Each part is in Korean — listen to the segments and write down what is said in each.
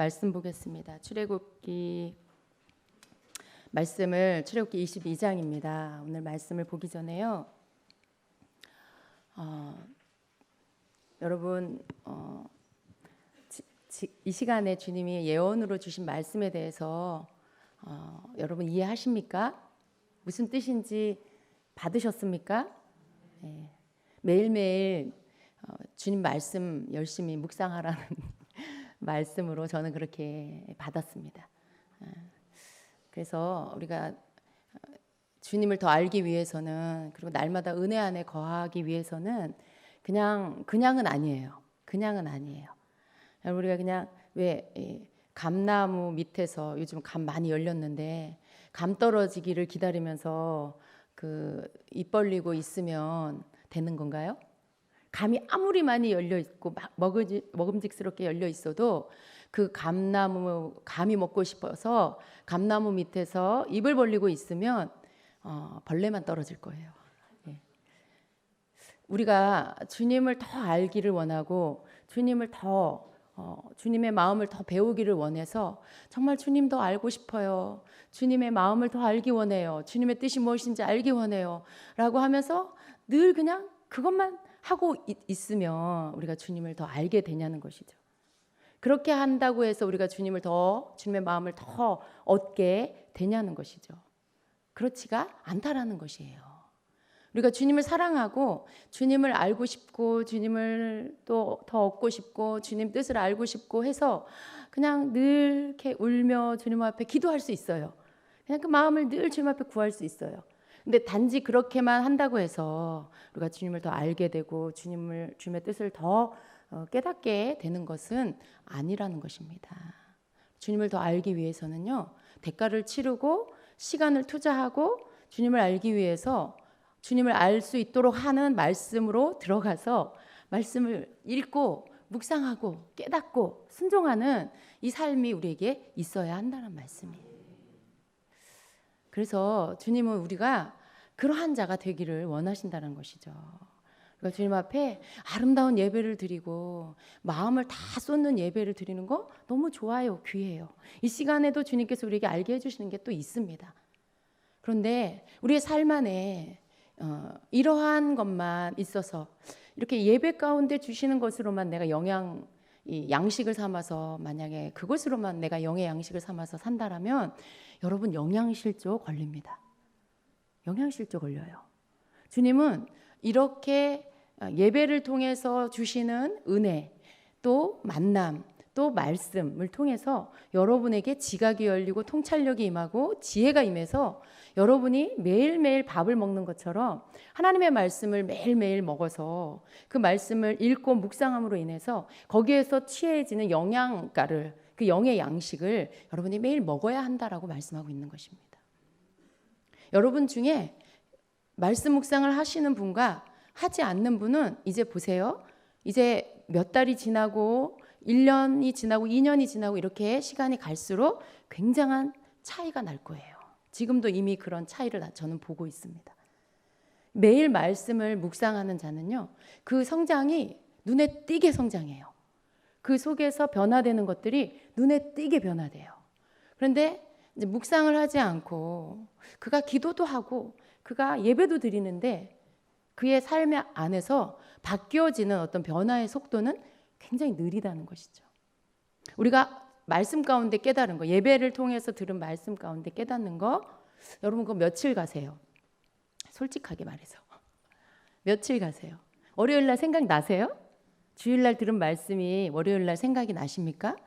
말씀 보겠습니다. 출애굽기 말씀을 출애굽기 22장입니다. 오늘 말씀을 보기 전에요. 여러분 이 시간에 주님이 예언으로 주신 말씀에 대해서 여러분 이해하십니까? 무슨 뜻인지 받으셨습니까? 네. 매일매일 주님 말씀 열심히 묵상하라는 말씀으로 저는 그렇게 받았습니다. 그래서 우리가 주님을 더 알기 위해서는, 그리고 날마다 은혜 안에 거하기 위해서는 그냥은 아니에요. 그냥은 아니에요. 우리가 그냥 왜 감나무 밑에서 요즘 감 많이 열렸는데 감 떨어지기를 기다리면서 입 벌리고 있으면 되는 건가요? 감이 아무리 많이 열려 있고 먹음직스럽게 열려 있어도 그 감이 먹고 싶어서 감나무 밑에서 입을 벌리고 있으면 벌레만 떨어질 거예요. 예. 우리가 주님을 더 알기를 원하고 주님의 마음을 더 배우기를 원해서 정말 주님 더 알고 싶어요. 주님의 마음을 더 알기 원해요. 주님의 뜻이 무엇인지 알기 원해요. 라고 하면서 늘 그냥 그것만 하고 있으면 우리가 주님을 더 알게 되냐는 것이죠. 그렇게 한다고 해서 우리가 주님의 마음을 더 얻게 되냐는 것이죠. 그렇지가 않다라는 것이에요. 우리가 주님을 사랑하고 주님을 알고 싶고 주님을 또 더 얻고 싶고 주님 뜻을 알고 싶고 해서 그냥 늘 이렇게 울며 주님 앞에 기도할 수 있어요. 그냥 그 마음을 늘 주님 앞에 구할 수 있어요. 근데 단지 그렇게만 한다고 해서 우리가 주님을 더 알게 되고 주님의 뜻을 더 깨닫게 되는 것은 아니라는 것입니다. 주님을 더 알기 위해서는요, 대가를 치르고 시간을 투자하고 주님을 알기 위해서 주님을 알 수 있도록 하는 말씀으로 들어가서 말씀을 읽고 묵상하고 깨닫고 순종하는 이 삶이 우리에게 있어야 한다는 말씀이에요. 그래서 주님은 우리가 그러한 자가 되기를 원하신다는 것이죠. 그러니까 주님 앞에 아름다운 예배를 드리고 마음을 다 쏟는 예배를 드리는 거 너무 좋아요. 귀해요. 이 시간에도 주님께서 우리에게 알게 해주시는 게 또 있습니다. 그런데 우리의 삶 안에 이러한 것만 있어서 이렇게 예배 가운데 주시는 것으로만 내가 양식을 삼아서, 만약에 그것으로만 내가 영의 양식을 삼아서 산다라면 여러분 영양실조 걸립니다. 영양실조 걸려요. 주님은 이렇게 예배를 통해서 주시는 은혜, 또 만남, 또 말씀을 통해서 여러분에게 지각이 열리고 통찰력이 임하고 지혜가 임해서 여러분이 매일매일 밥을 먹는 것처럼 하나님의 말씀을 매일매일 먹어서 그 말씀을 읽고 묵상함으로 인해서 거기에서 취해지는 영양가를, 그 영의 양식을 여러분이 매일 먹어야 한다라고 말씀하고 있는 것입니다. 여러분 중에 말씀 묵상을 하시는 분과 하지 않는 분은 이제 보세요. 이제 몇 달이 지나고 1년이 지나고 2년이 지나고 이렇게 시간이 갈수록 굉장한 차이가 날 거예요. 지금도 이미 그런 차이를 저는 보고 있습니다. 매일 말씀을 묵상하는 자는요, 그 성장이 눈에 띄게 성장해요. 그 속에서 변화되는 것들이 눈에 띄게 변화돼요. 그런데 이제 묵상을 하지 않고 그가 기도도 하고 그가 예배도 드리는데 그의 삶 안에서 바뀌어지는 어떤 변화의 속도는 굉장히 느리다는 것이죠. 우리가 말씀 가운데 깨달은 거, 예배를 통해서 들은 말씀 가운데 깨닫는 거, 여러분 그거 며칠 가세요? 솔직하게 말해서 며칠 가세요? 월요일 날 생각나세요? 주일 날 들은 말씀이 월요일 날 생각이 나십니까?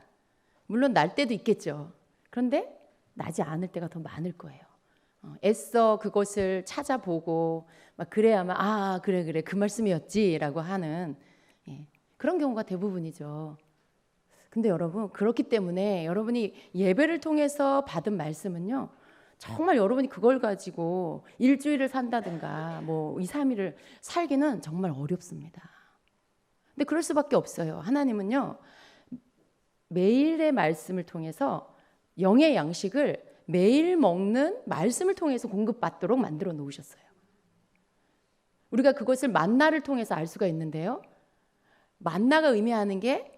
물론 날 때도 있겠죠. 그런데 나지 않을 때가 더 많을 거예요. 애써 그것을 찾아보고 막 그래야만 그래 그 말씀이었지라고 하는 그런 경우가 대부분이죠. 근데 여러분, 그렇기 때문에 여러분이 예배를 통해서 받은 말씀은요, 정말 여러분이 그걸 가지고 일주일을 산다든가 2, 3일을 살기는 정말 어렵습니다. 근데 그럴 수밖에 없어요. 하나님은요, 매일의 말씀을 통해서 영의 양식을 매일 먹는 말씀을 통해서 공급받도록 만들어 놓으셨어요. 우리가 그것을 만나를 통해서 알 수가 있는데요, 만나가 의미하는 게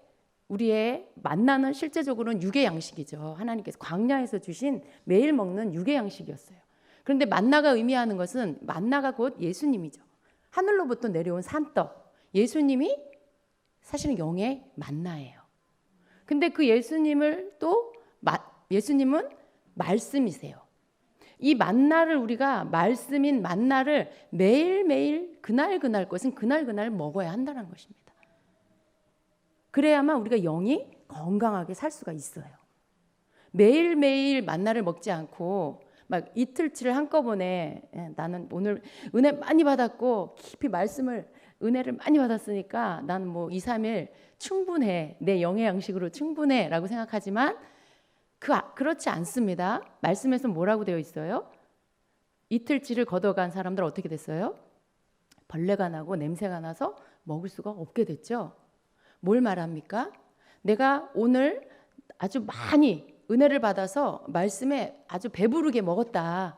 우리의 만나는 실제적으로는 육의 양식이죠. 하나님께서 광야에서 주신 매일 먹는 육의 양식이었어요. 그런데 만나가 의미하는 것은 만나가 곧 예수님이죠. 하늘로부터 내려온 산떡. 예수님이 사실은 영의 만나예요. 근데 그 예수님을 또 예수님은 말씀이세요. 이 만나를 우리가 말씀인 만나를 매일매일 그날 것은 그날 먹어야 한다는 것입니다. 그래야만 우리가 영이 건강하게 살 수가 있어요. 매일매일 만나를 먹지 않고 막 이틀치를 한꺼번에 나는 오늘 은혜 많이 받았고 깊이 은혜를 많이 받았으니까 나는 뭐 2, 3일 충분해. 내 영의 양식으로 충분해 라고 생각하지만 그렇지 않습니다. 말씀에서 뭐라고 되어 있어요? 이틀치를 걷어간 사람들 어떻게 됐어요? 벌레가 나고 냄새가 나서 먹을 수가 없게 됐죠. 뭘 말합니까? 내가 오늘 아주 많이 은혜를 받아서 말씀에 아주 배부르게 먹었다라고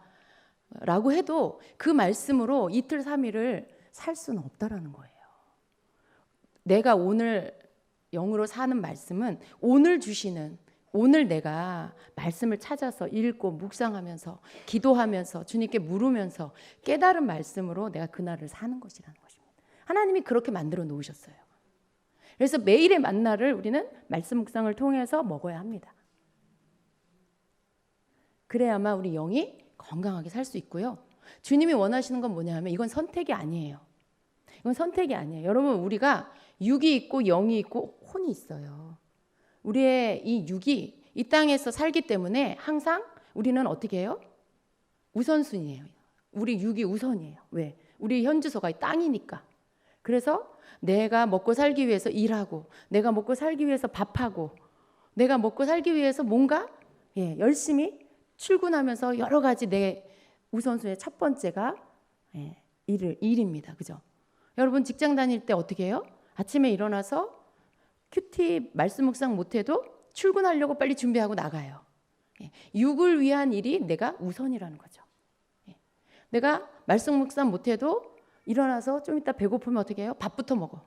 해도 그 말씀으로 이틀 3일을 살 수는 없다라는 거예요. 내가 오늘 영으로 사는 말씀은 오늘 내가 말씀을 찾아서 읽고 묵상하면서 기도하면서 주님께 물으면서 깨달은 말씀으로 내가 그날을 사는 것이라는 것입니다. 하나님이 그렇게 만들어 놓으셨어요. 그래서 매일의 만나를 우리는 말씀 묵상을 통해서 먹어야 합니다. 그래야만 우리 영이 건강하게 살 수 있고요. 주님이 원하시는 건 뭐냐 하면 이건 선택이 아니에요. 이건 선택이 아니에요. 여러분 우리가 육이 있고 영이 있고 혼이 있어요. 우리의 이 육이 이 땅에서 살기 때문에 항상 우리는 어떻게 해요? 우선순위예요. 우리 육이 우선이에요. 왜? 우리 현주소가 땅이니까. 그래서 내가 먹고 살기 위해서 일하고 내가 먹고 살기 위해서 밥하고 내가 먹고 살기 위해서 뭔가 열심히 출근하면서 여러 가지 내 우선순위의 첫 번째가 일입니다. 그죠? 여러분 직장 다닐 때 어떻게 해요? 아침에 일어나서 큐티 말씀 묵상 못해도 출근하려고 빨리 준비하고 나가요. 육을 위한 일이 내가 우선이라는 거죠. 내가 말씀 묵상 못해도 일어나서 좀 이따 배고프면 어떻게 해요? 밥부터 먹어.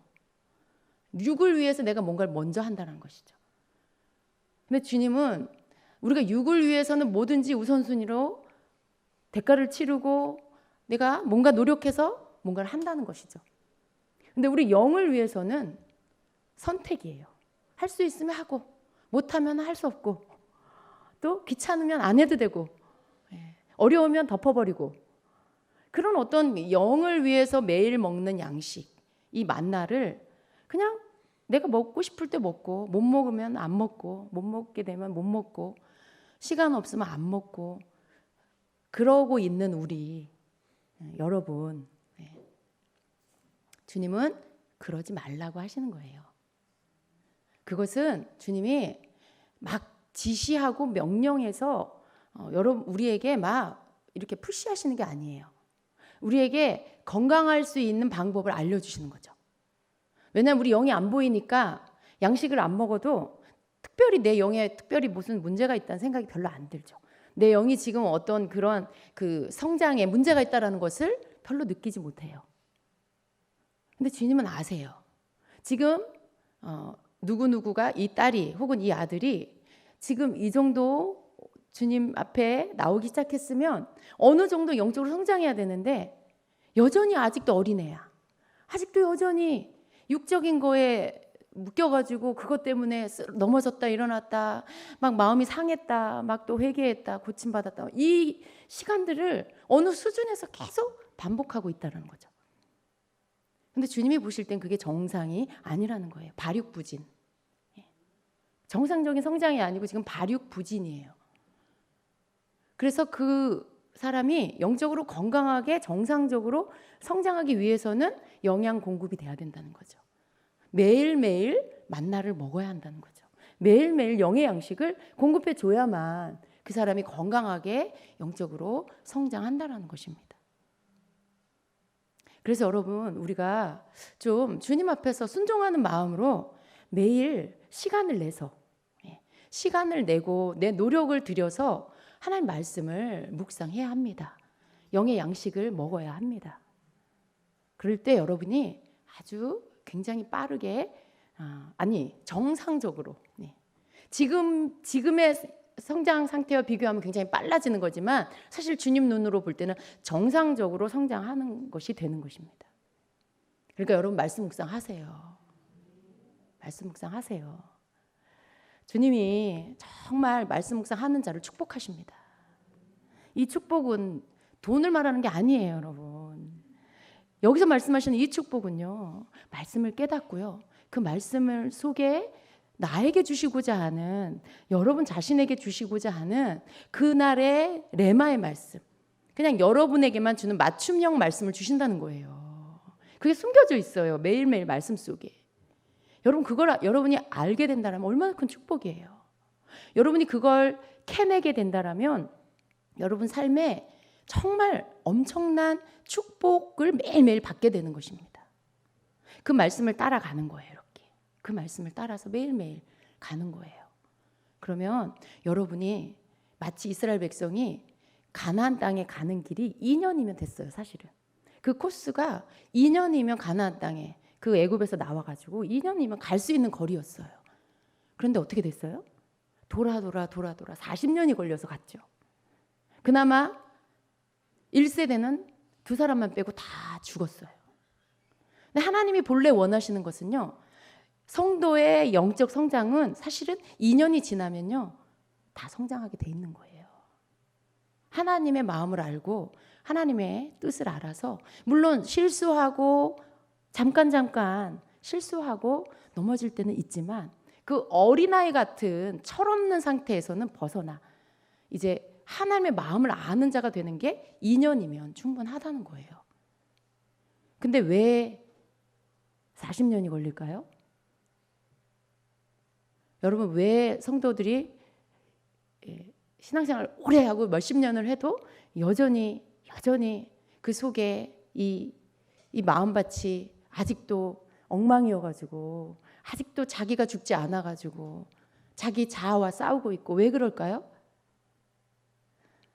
육을 위해서 내가 뭔가를 먼저 한다는 것이죠. 근데 주님은 우리가 육을 위해서는 뭐든지 우선순위로 대가를 치르고 내가 뭔가 노력해서 뭔가를 한다는 것이죠. 근데 우리 영을 위해서는 선택이에요. 할 수 있으면 하고 못하면 할 수 없고 또 귀찮으면 안 해도 되고 어려우면 덮어버리고 그런 어떤 영을 위해서 매일 먹는 양식 이 만나를 그냥 내가 먹고 싶을 때 먹고 못 먹으면 안 먹고 못 먹게 되면 못 먹고 시간 없으면 안 먹고 그러고 있는 우리 여러분 주님은 그러지 말라고 하시는 거예요. 그것은 주님이 막 지시하고 명령해서 여러분 우리에게 막 이렇게 푸시하시는 게 아니에요. 우리에게 건강할 수 있는 방법을 알려주시는 거죠. 왜냐하면 우리 영이 안 보이니까 양식을 안 먹어도 특별히 내 영에 특별히 무슨 문제가 있다는 생각이 별로 안 들죠. 내 영이 지금 어떤 그런 그 성장에 문제가 있다는 것을 별로 느끼지 못해요. 근데 주님은 아세요. 지금 누구누구가 이 딸이 혹은 이 아들이 지금 이 정도 주님 앞에 나오기 시작했으면 어느 정도 영적으로 성장해야 되는데 여전히 아직도 어린애야. 아직도 여전히 육적인 거에 묶여가지고 그것 때문에 넘어졌다 일어났다 막 마음이 상했다 막 또 회개했다 고침받았다 이 시간들을 어느 수준에서 계속 반복하고 있다는 거죠. 근데 주님이 보실 땐 그게 정상이 아니라는 거예요. 발육부진. 정상적인 성장이 아니고 지금 발육부진이에요. 그래서 그 사람이 영적으로 건강하게 정상적으로 성장하기 위해서는 영양 공급이 돼야 된다는 거죠. 매일매일 만나를 먹어야 한다는 거죠. 매일매일 영의 양식을 공급해 줘야만 그 사람이 건강하게 영적으로 성장한다는 것입니다. 그래서 여러분 우리가 좀 주님 앞에서 순종하는 마음으로 매일 시간을 내고 내 노력을 들여서 하나님 말씀을 묵상해야 합니다. 영의 양식을 먹어야 합니다. 그럴 때 여러분이 아주 굉장히 빠르게 아니 정상적으로 지금의 성장 상태와 비교하면 굉장히 빨라지는 거지만 사실 주님 눈으로 볼 때는 정상적으로 성장하는 것이 되는 것입니다. 그러니까 여러분 말씀 묵상하세요. 말씀 묵상하세요. 주님이 정말 말씀 묵상하는 자를 축복하십니다. 이 축복은 돈을 말하는 게 아니에요, 여러분. 여기서 말씀하시는 이 축복은요, 말씀을 깨닫고요, 그 말씀을 속에 나에게 주시고자 하는, 여러분 자신에게 주시고자 하는 그날의 레마의 말씀, 그냥 여러분에게만 주는 맞춤형 말씀을 주신다는 거예요. 그게 숨겨져 있어요, 매일매일 말씀 속에. 여러분 그걸 여러분이 알게 된다면 얼마나 큰 축복이에요. 여러분이 그걸 캐내게 된다면 여러분 삶에 정말 엄청난 축복을 매일매일 받게 되는 것입니다. 그 말씀을 따라가는 거예요. 이렇게 그 말씀을 따라서 매일매일 가는 거예요. 그러면 여러분이 마치 이스라엘 백성이 가나안 땅에 가는 길이 2년이면 됐어요. 사실은 그 코스가 2년이면 가나안 땅에 그 애굽에서 나와가지고 2년이면 갈 수 있는 거리였어요. 그런데 어떻게 됐어요? 돌아 40년이 걸려서 갔죠. 그나마 1세대는 2사람만 빼고 다 죽었어요. 근데 하나님이 본래 원하시는 것은요, 성도의 영적 성장은 사실은 2년이 지나면요 다 성장하게 돼 있는 거예요. 하나님의 마음을 알고 하나님의 뜻을 알아서, 물론 실수하고 잠깐 실수하고 넘어질 때는 있지만 그 어린아이 같은 철없는 상태에서는 벗어나 이제 하나님의 마음을 아는 자가 되는 게 2년이면 충분하다는 거예요. 근데 왜 40년이 걸릴까요? 여러분 왜 성도들이 신앙생활을 오래 하고 몇십 년을 해도 여전히 그 속에 이 마음밭이 아직도 엉망이어가지고 아직도 자기가 죽지 않아가지고 자기 자아와 싸우고 있고, 왜 그럴까요?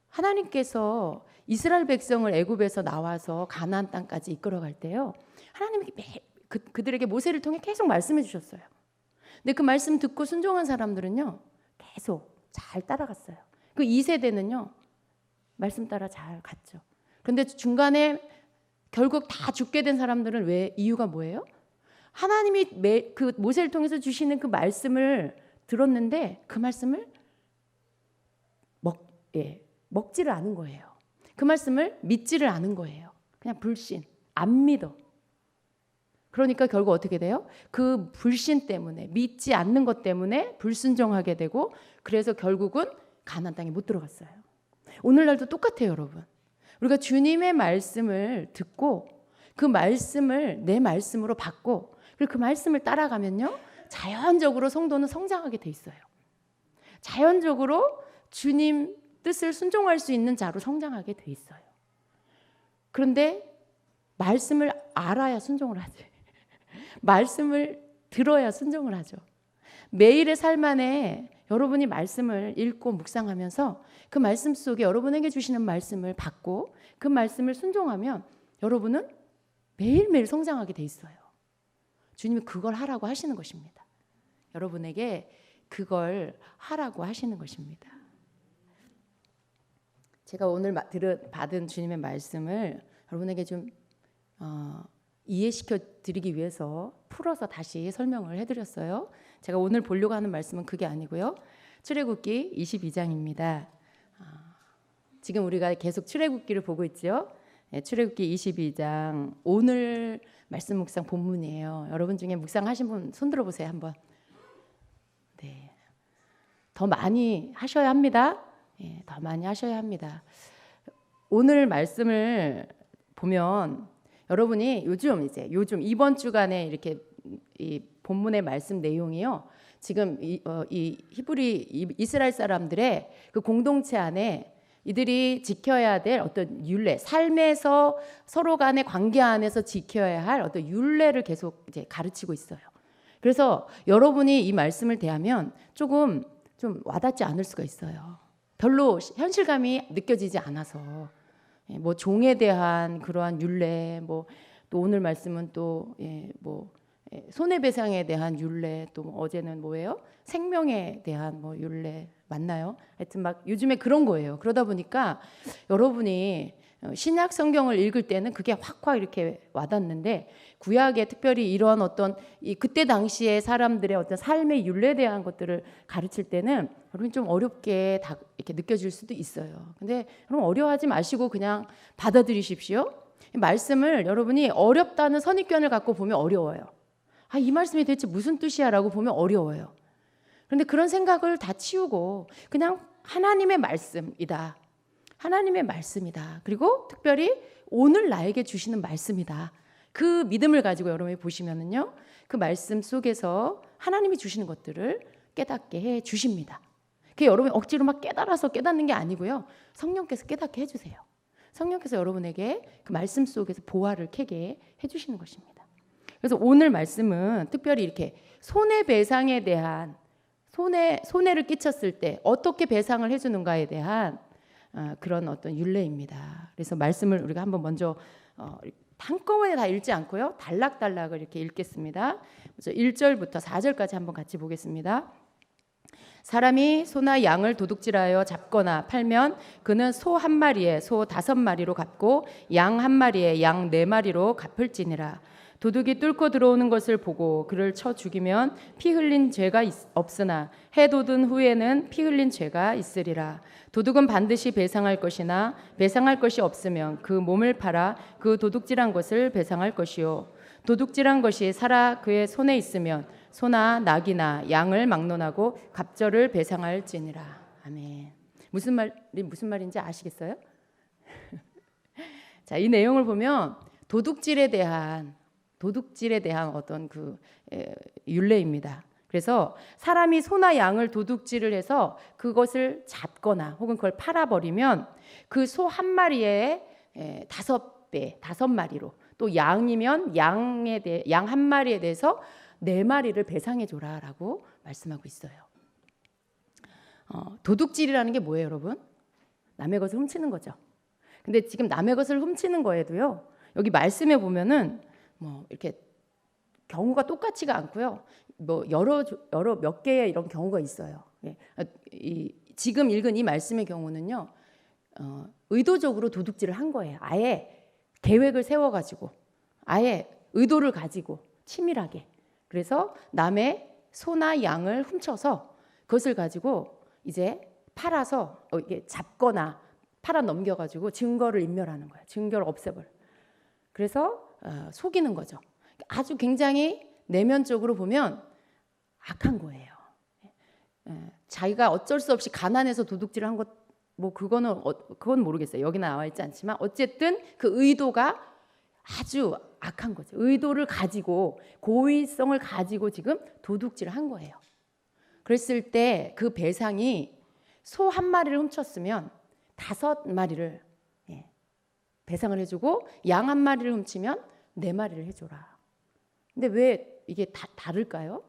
하나님께서 이스라엘 백성을 애굽에서 나와서 가나안 땅까지 이끌어갈 때요, 하나님이 그들에게 모세를 통해 계속 말씀해 주셨어요. 근데 그 말씀 듣고 순종한 사람들은요 계속 잘 따라갔어요. 그 2세대는요 말씀 따라 잘 갔죠. 그런데 중간에 결국 다 죽게 된 사람들은 왜? 이유가 뭐예요? 하나님이 그 모세를 통해서 주시는 그 말씀을 들었는데 그 말씀을 먹지를 않은 거예요. 그 말씀을 믿지를 않은 거예요. 그냥 불신, 안 믿어. 그러니까 결국 어떻게 돼요? 그 불신 때문에, 믿지 않는 것 때문에 불순종하게 되고, 그래서 결국은 가나안 땅에 못 들어갔어요. 오늘날도 똑같아요, 여러분. 우리가 주님의 말씀을 듣고 그 말씀을 내 말씀으로 받고 그리고 그 말씀을 따라가면요 자연적으로 성도는 성장하게 돼 있어요. 자연적으로 주님 뜻을 순종할 수 있는 자로 성장하게 돼 있어요. 그런데 말씀을 알아야 순종을 하지. 말씀을 들어야 순종을 하죠. 매일의 삶 안에 여러분이 말씀을 읽고 묵상하면서 그 말씀 속에 여러분에게 주시는 말씀을 받고 그 말씀을 순종하면 여러분은 매일매일 성장하게 돼 있어요. 주님이 그걸 하라고 하시는 것입니다. 여러분에게 그걸 하라고 하시는 것입니다. 제가 오늘 받은 주님의 말씀을 여러분에게 좀 이해시켜 드리기 위해서 풀어서 다시 설명을 해드렸어요. 제가 오늘 보려고 하는 말씀은 그게 아니고요. 출애굽기 22장입니다. 지금 우리가 계속 출애굽기를 보고 있죠. 출애굽기 22장 오늘 말씀 묵상 본문이에요. 여러분 중에 묵상하신 분 손 들어보세요 한번. 네, 더 많이 하셔야 합니다. 더 많이 하셔야 합니다. 오늘 말씀을 보면 여러분이 요즘 이번 주간에 이렇게 이 본문의 말씀 내용이요. 지금 이 히브리 이스라엘 사람들의 그 공동체 안에 이들이 지켜야 될 어떤 율례, 삶에서 서로 간의 관계 안에서 지켜야 할 어떤 율례를 계속 이제 가르치고 있어요. 그래서 여러분이 이 말씀을 대하면 조금 좀 와닿지 않을 수가 있어요. 별로 현실감이 느껴지지 않아서 뭐 종에 대한 그러한 율례, 뭐 또 오늘 말씀은 또 손해배상에 대한 율례, 또 어제는 뭐예요? 생명에 대한 뭐 율례 맞나요? 하여튼 막 요즘에 그런 거예요. 그러다 보니까 여러분이 신약 성경을 읽을 때는 그게 확확 이렇게 와닿는데, 구약에 특별히 이런 어떤 그때 당시에 사람들의 어떤 삶의 율례에 대한 것들을 가르칠 때는 여러분 좀 어렵게 다 이렇게 느껴질 수도 있어요. 근데 여러분 어려워하지 마시고 그냥 받아들이십시오. 말씀을 여러분이 어렵다는 선입견을 갖고 보면 어려워요. 이 말씀이 대체 무슨 뜻이야 라고 보면 어려워요. 그런데 그런 생각을 다 치우고 그냥 하나님의 말씀이다. 하나님의 말씀이다. 그리고 특별히 오늘 나에게 주시는 말씀이다. 그 믿음을 가지고 여러분이 보시면은요, 그 말씀 속에서 하나님이 주시는 것들을 깨닫게 해 주십니다. 그게 여러분이 억지로 막 깨달아서 깨닫는 게 아니고요, 성령께서 깨닫게 해주세요. 성령께서 여러분에게 그 말씀 속에서 보화를 캐게 해주시는 것입니다. 그래서 오늘 말씀은 특별히 이렇게 손해배상에 대한 손해를 끼쳤을 때 어떻게 배상을 해주는가에 대한 그런 어떤 율례입니다. 그래서 말씀을 우리가 한번 먼저 한꺼번에 다 읽지 않고요, 단락단락을 이렇게 읽겠습니다. 1절부터 4절까지 한번 같이 보겠습니다. 사람이 소나 양을 도둑질하여 잡거나 팔면 그는 소 한 마리에 소 5마리로 갚고 양 한 마리에 양 4마리로 갚을지니라. 도둑이 뚫고 들어오는 것을 보고 그를 쳐 죽이면 피 흘린 죄가 없으나 해 돋은 후에는 피 흘린 죄가 있으리라. 도둑은 반드시 배상할 것이나 배상할 것이 없으면 그 몸을 팔아 그 도둑질한 것을 배상할 것이요. 도둑질한 것이 살아 그의 손에 있으면 소나 낙이나 양을 막론하고 갑절을 배상할지니라. 아멘. 무슨 말인지 아시겠어요? 자, 이 내용을 보면 도둑질에 대한 어떤 그 율례입니다. 그래서 사람이 소나 양을 도둑질을 해서 그것을 잡거나 혹은 그걸 팔아버리면 그 소 한 마리에 5배, 5마리로, 또 양이면 양 한 마리에 대해서 4마리를 배상해줘라라고 말씀하고 있어요. 도둑질이라는 게 뭐예요, 여러분? 남의 것을 훔치는 거죠. 근데 지금 남의 것을 훔치는 거에도요, 여기 말씀에 보면은 뭐 이렇게 경우가 똑같지가 않고요, 뭐 여러 몇 개의 이런 경우가 있어요. 지금 읽은 이 말씀의 경우는요, 의도적으로 도둑질을 한 거예요. 아예 계획을 세워가지고, 아예 의도를 가지고 치밀하게. 그래서 남의 소나 양을 훔쳐서 그것을 가지고 이제 팔아서 이게 잡거나 팔아 넘겨가지고 증거를 인멸하는 거예요. 증거를 없애버려. 그래서 속이는 거죠. 아주 굉장히 내면적으로 보면 악한 거예요. 자기가 어쩔 수 없이 가난해서 도둑질을 한 것, 뭐 그건 모르겠어요. 여기 나와 있지 않지만 어쨌든 그 의도가 아주 악한 거죠. 의도를 가지고, 고의성을 가지고 지금 도둑질을 한 거예요. 그랬을 때 그 배상이 소 한 마리를 훔쳤으면 5마리를 배상을 해주고, 양 한 마리를 훔치면 4마리를 해줘라. 근데 왜 이게 다를까요?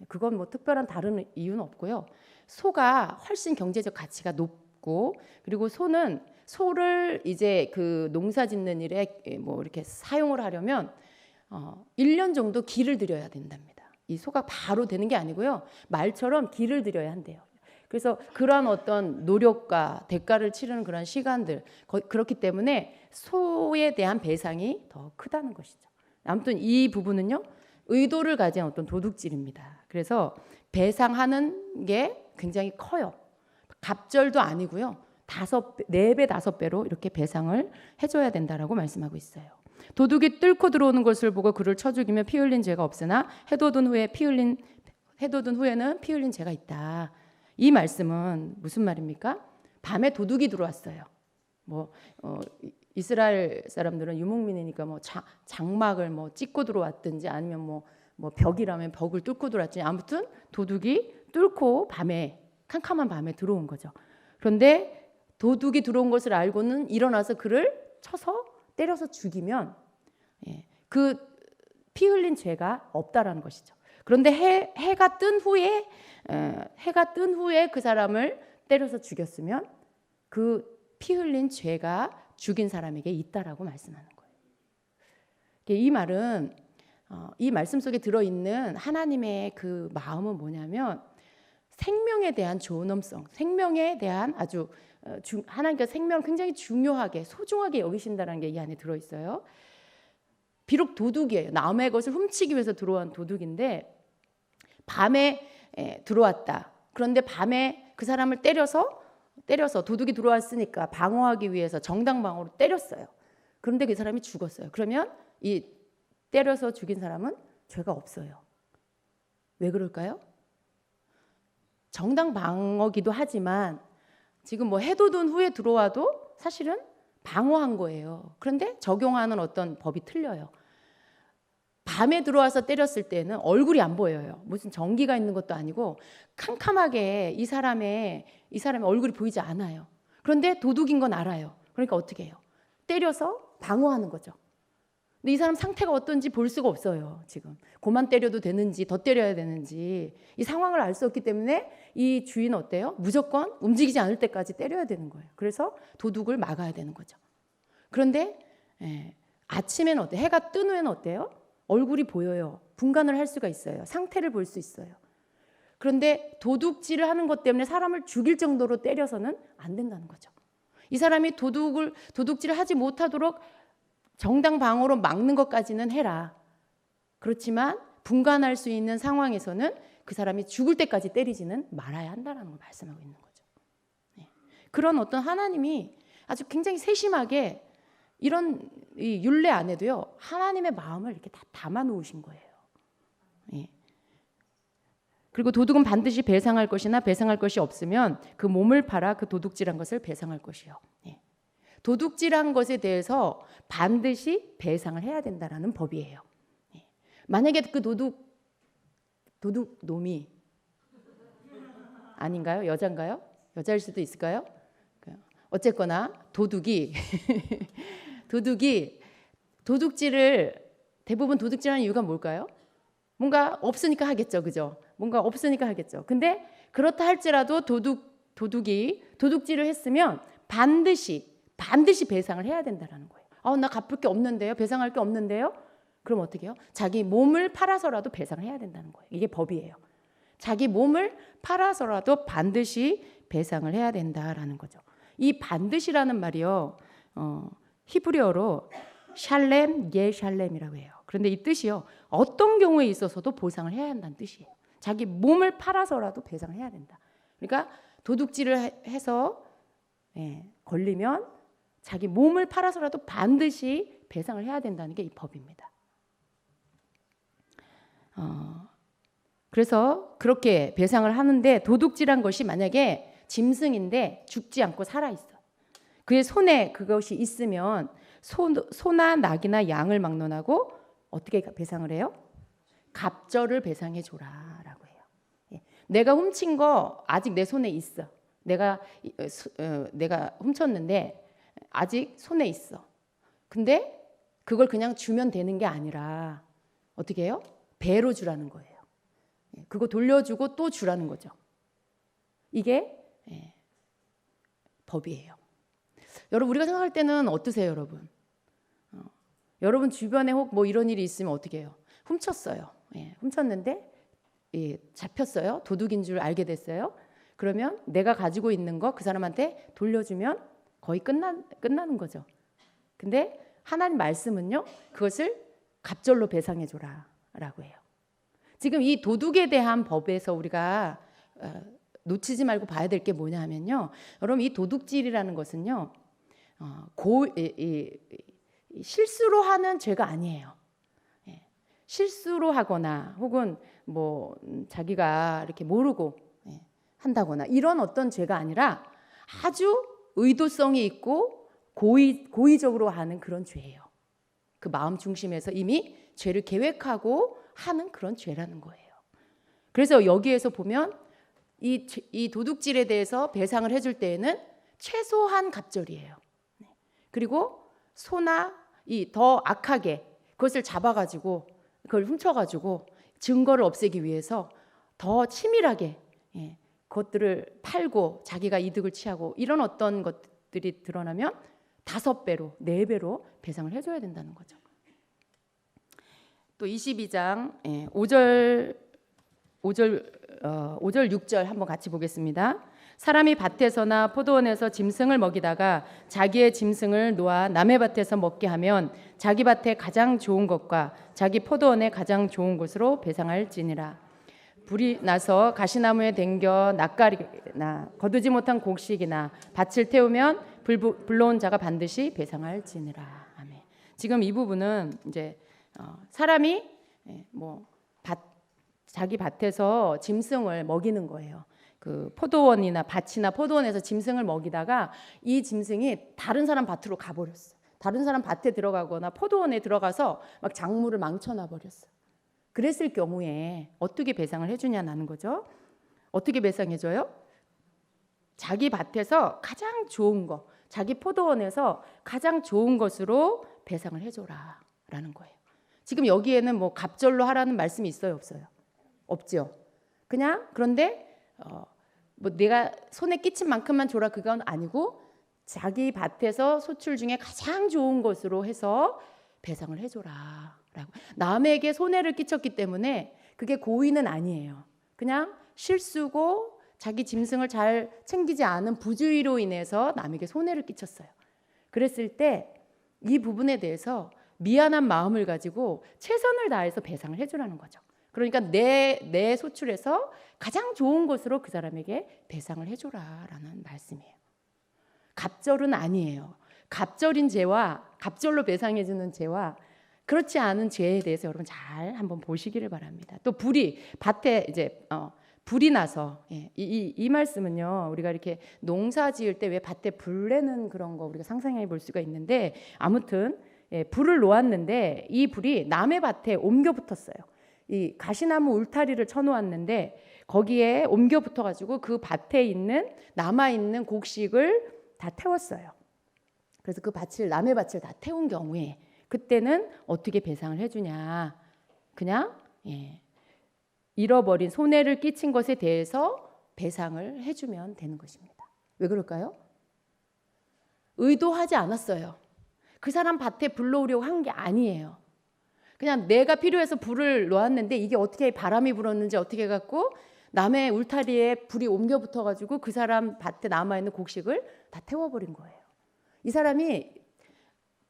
그건 뭐 특별한 다른 이유는 없고요. 소가 훨씬 경제적 가치가 높고, 그리고 소를 이제 그 농사 짓는 일에 뭐 이렇게 사용을 하려면 1년 정도 기를 들여야 된답니다. 이 소가 바로 되는 게 아니고요, 말처럼 기를 들여야 한대요. 그래서 그러한 어떤 노력과 대가를 치르는 그런 시간들, 그렇기 때문에 소에 대한 배상이 더 크다는 것이죠. 아무튼 이 부분은요, 의도를 가진 어떤 도둑질입니다. 그래서 배상하는 게 굉장히 커요. 갑절도 아니고요, 4배, 5배로 이렇게 배상을 해줘야 된다라고 말씀하고 있어요. 도둑이 뚫고 들어오는 것을 보고 그를 쳐 죽이면 피 흘린 죄가 없으나 해 돋은 후에는 피 흘린 죄가 있다. 이 말씀은 무슨 말입니까? 밤에 도둑이 들어왔어요. 이스라엘 사람들은 유목민이니까 뭐 장막을 뭐 찍고 들어왔든지, 아니면 뭐 벽이라면 벽을 뚫고 들어왔지, 아무튼 도둑이 뚫고 캄캄한 밤에 들어온 거죠. 그런데 도둑이 들어온 것을 알고는 일어나서 그를 쳐서 때려서 죽이면 그 피 흘린 죄가 없다라는 것이죠. 그런데 해가 뜬 후에 그 사람을 때려서 죽였으면 그 피 흘린 죄가 죽인 사람에게 있다라고 말씀하는 거예요. 이 말은 이 말씀 속에 들어있는 하나님의 그 마음은 뭐냐면 생명에 대한 존엄성, 생명에 대한 아주 하나님께서 생명을 굉장히 중요하게 소중하게 여기신다는 게 이 안에 들어있어요. 비록 도둑이에요. 남의 것을 훔치기 위해서 들어온 도둑인데 밤에 들어왔다. 그런데 밤에 그 사람을 때려서 도둑이 들어왔으니까 방어하기 위해서 정당방어로 때렸어요. 그런데 그 사람이 죽었어요. 그러면 이 때려서 죽인 사람은 죄가 없어요. 왜 그럴까요? 정당방어기도 하지만 지금 뭐 해돋은 후에 들어와도 사실은 방어한 거예요. 그런데 적용하는 어떤 법이 틀려요. 밤에 들어와서 때렸을 때는 얼굴이 안 보여요. 무슨 전기가 있는 것도 아니고 캄캄하게 이 사람의 얼굴이 보이지 않아요. 그런데 도둑인 건 알아요. 그러니까 어떻게 해요? 때려서 방어하는 거죠. 근데 이 사람 상태가 어떤지 볼 수가 없어요. 지금 그만 때려도 되는지 더 때려야 되는지 이 상황을 알 수 없기 때문에 이 주인은 어때요? 무조건 움직이지 않을 때까지 때려야 되는 거예요. 그래서 도둑을 막아야 되는 거죠. 그런데 아침에는 어때요? 해가 뜬 후에는 어때요? 얼굴이 보여요. 분간을 할 수가 있어요. 상태를 볼 수 있어요. 그런데 도둑질을 하는 것 때문에 사람을 죽일 정도로 때려서는 안 된다는 거죠. 이 사람이 도둑질을 하지 못하도록 정당 방어로 막는 것까지는 해라. 그렇지만 분간할 수 있는 상황에서는 그 사람이 죽을 때까지 때리지는 말아야 한다는 걸 말씀하고 있는 거죠. 그런 어떤 하나님이 아주 굉장히 세심하게 이런 이 율례 안에도요 하나님의 마음을 이렇게 다 담아 놓으신 거예요. 그리고 도둑은 반드시 배상할 것이나 배상할 것이 없으면 그 몸을 팔아 그 도둑질한 것을 배상할 것이요. 도둑질한 것에 대해서 반드시 배상을 해야 된다라는 법이에요. 만약에 그 도둑 놈이 아닌가요? 여자인가요? 여자일 수도 있을까요? 어쨌거나 도둑이 대부분 도둑질하는 이유가 뭘까요? 뭔가 없으니까 하겠죠, 그죠? 뭔가 없으니까 하겠죠. 근데 그렇다 할지라도 도둑이 도둑질을 했으면 반드시 배상을 해야 된다라는 거예요. 나 갚을 게 없는데요, 배상할 게 없는데요. 그럼 어떻게 해요? 자기 몸을 팔아서라도 배상을 해야 된다는 거예요. 이게 법이에요. 자기 몸을 팔아서라도 반드시 배상을 해야 된다라는 거죠. 이 반드시라는 말이요, 히브리어로 샬렘 예샬렘이라고 해요. 그런데 이 뜻이요, 어떤 경우에 있어서도 보상을 해야 한다는 뜻이에요. 자기 몸을 팔아서라도 배상을 해야 된다. 그러니까 도둑질을 해서 걸리면 자기 몸을 팔아서라도 반드시 배상을 해야 된다는 게 이 법입니다. 그래서 그렇게 배상을 하는데 도둑질한 것이 만약에 짐승인데 죽지 않고 살아있어. 그의 손에 그것이 있으면 소나 낙이나 양을 막론하고 어떻게 배상을 해요? 갑절을 배상해 줘라라고 해요. 내가 훔친 거 아직 내 손에 있어. 내가 훔쳤는데 아직 손에 있어. 근데 그걸 그냥 주면 되는 게 아니라 어떻게 해요? 배로 주라는 거예요. 그거 돌려주고 또 주라는 거죠. 이게 법이에요. 여러분, 우리가 생각할 때는 어떠세요, 여러분? 여러분 주변에 혹 뭐 이런 일이 있으면 어떻게 해요? 훔쳤어요. 훔쳤는데 잡혔어요. 도둑인 줄 알게 됐어요. 그러면 내가 가지고 있는 거 그 사람한테 돌려주면 거의 끝나는 거죠. 근데 하나님 말씀은요, 그것을 갑절로 배상해 줘라라고 해요. 지금 이 도둑에 대한 법에서 우리가 놓치지 말고 봐야 될 게 뭐냐 하면요, 여러분, 이 도둑질이라는 것은요, 실수로 하는 죄가 아니에요. 실수로 하거나 혹은 뭐 자기가 이렇게 모르고 한다거나 이런 어떤 죄가 아니라 아주 의도성이 있고 고의적으로 하는 그런 죄예요. 그 마음 중심에서 이미 죄를 계획하고 하는 그런 죄라는 거예요. 그래서 여기에서 보면 이 도둑질에 대해서 배상을 해줄 때에는 최소한 갑절이에요. 그리고 소나 이 더 악하게 그것을 잡아가지고 그걸 훔쳐가지고 증거를 없애기 위해서 더 치밀하게 그것들을 팔고 자기가 이득을 취하고 이런 어떤 것들이 드러나면 5배로 4배로 배상을 해줘야 된다는 거죠. 또 22장 5절 6절 한번 같이 보겠습니다. 사람이 밭에서나 포도원에서 짐승을 먹이다가 자기의 짐승을 놓아 남의 밭에서 먹게 하면 자기 밭에 가장 좋은 것과 자기 포도원에 가장 좋은 것으로 배상할지니라. 불이 나서 가시나무에 댕겨 낯가리나 거두지 못한 곡식이나 밭을 태우면 불러온 자가 반드시 배상할지니라. 아멘. 지금 이 부분은 이제 사람이 자기 밭에서 짐승을 먹이는 거예요. 그 포도원이나 밭이나 포도원에서 짐승을 먹이다가 이 짐승이 다른 사람 밭으로 가버렸어. 다른 사람 밭에 들어가거나 포도원에 들어가서 막 작물을 망쳐놔 버렸어. 그랬을 경우에 어떻게 배상을 해주냐는 거죠. 어떻게 배상해줘요? 자기 밭에서 가장 좋은 거, 자기 포도원에서 가장 좋은 것으로 배상을 해줘라라는 거예요. 지금 여기에는 뭐 갑절로 하라는 말씀이 있어요, 없어요? 없죠. 그냥 그런데 뭐 내가 손에 끼친 만큼만 줘라 그건 아니고 자기 밭에서 소출 중에 가장 좋은 것으로 해서 배상을 해줘라라고. 남에게 손해를 끼쳤기 때문에 그게 고의는 아니에요. 그냥 실수고 자기 짐승을 잘 챙기지 않은 부주의로 인해서 남에게 손해를 끼쳤어요. 그랬을 때 이 부분에 대해서 미안한 마음을 가지고 최선을 다해서 배상을 해주라는 거죠. 그러니까 내 소출에서 가장 좋은 것으로 그 사람에게 배상을 해줘라라는 말씀이에요. 갑절은 아니에요. 갑절인 죄와 갑절로 배상해주는 죄와 그렇지 않은 죄에 대해서 여러분 잘 한번 보시기를 바랍니다. 또 밭에 이제 불이 나서 이 말씀은요, 우리가 이렇게 농사 지을 때 왜 밭에 불 내는 그런 거 우리가 상상해 볼 수가 있는데, 아무튼 불을 놓았는데 이 불이 남의 밭에 옮겨 붙었어요. 이 가시나무 울타리를 쳐놓았는데 거기에 옮겨 붙어가지고 그 밭에 있는 남아있는 곡식을 다 태웠어요. 그래서 그 남의 밭을 다 태운 경우에 그때는 어떻게 배상을 해주냐? 그냥 잃어버린 손해를 끼친 것에 대해서 배상을 해주면 되는 것입니다. 왜 그럴까요? 의도하지 않았어요. 그 사람 밭에 불 놓으려고 한 게 아니에요. 그냥 내가 필요해서 불을 놓았는데 이게 어떻게 바람이 불었는지 어떻게 해갖고 남의 울타리에 불이 옮겨 붙어가지고 그 사람 밭에 남아있는 곡식을 다 태워버린 거예요. 이 사람이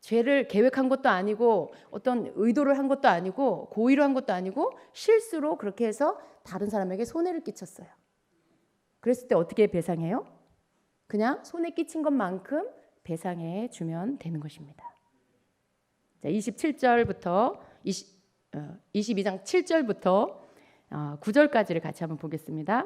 죄를 계획한 것도 아니고 어떤 의도를 한 것도 아니고 고의로 한 것도 아니고 실수로 그렇게 해서 다른 사람에게 손해를 끼쳤어요. 그랬을 때 어떻게 배상해요? 그냥 손해 끼친 것만큼 배상해 주면 되는 것입니다. 자, 27절부터 22장 7절부터 9절까지를 같이 한번 보겠습니다.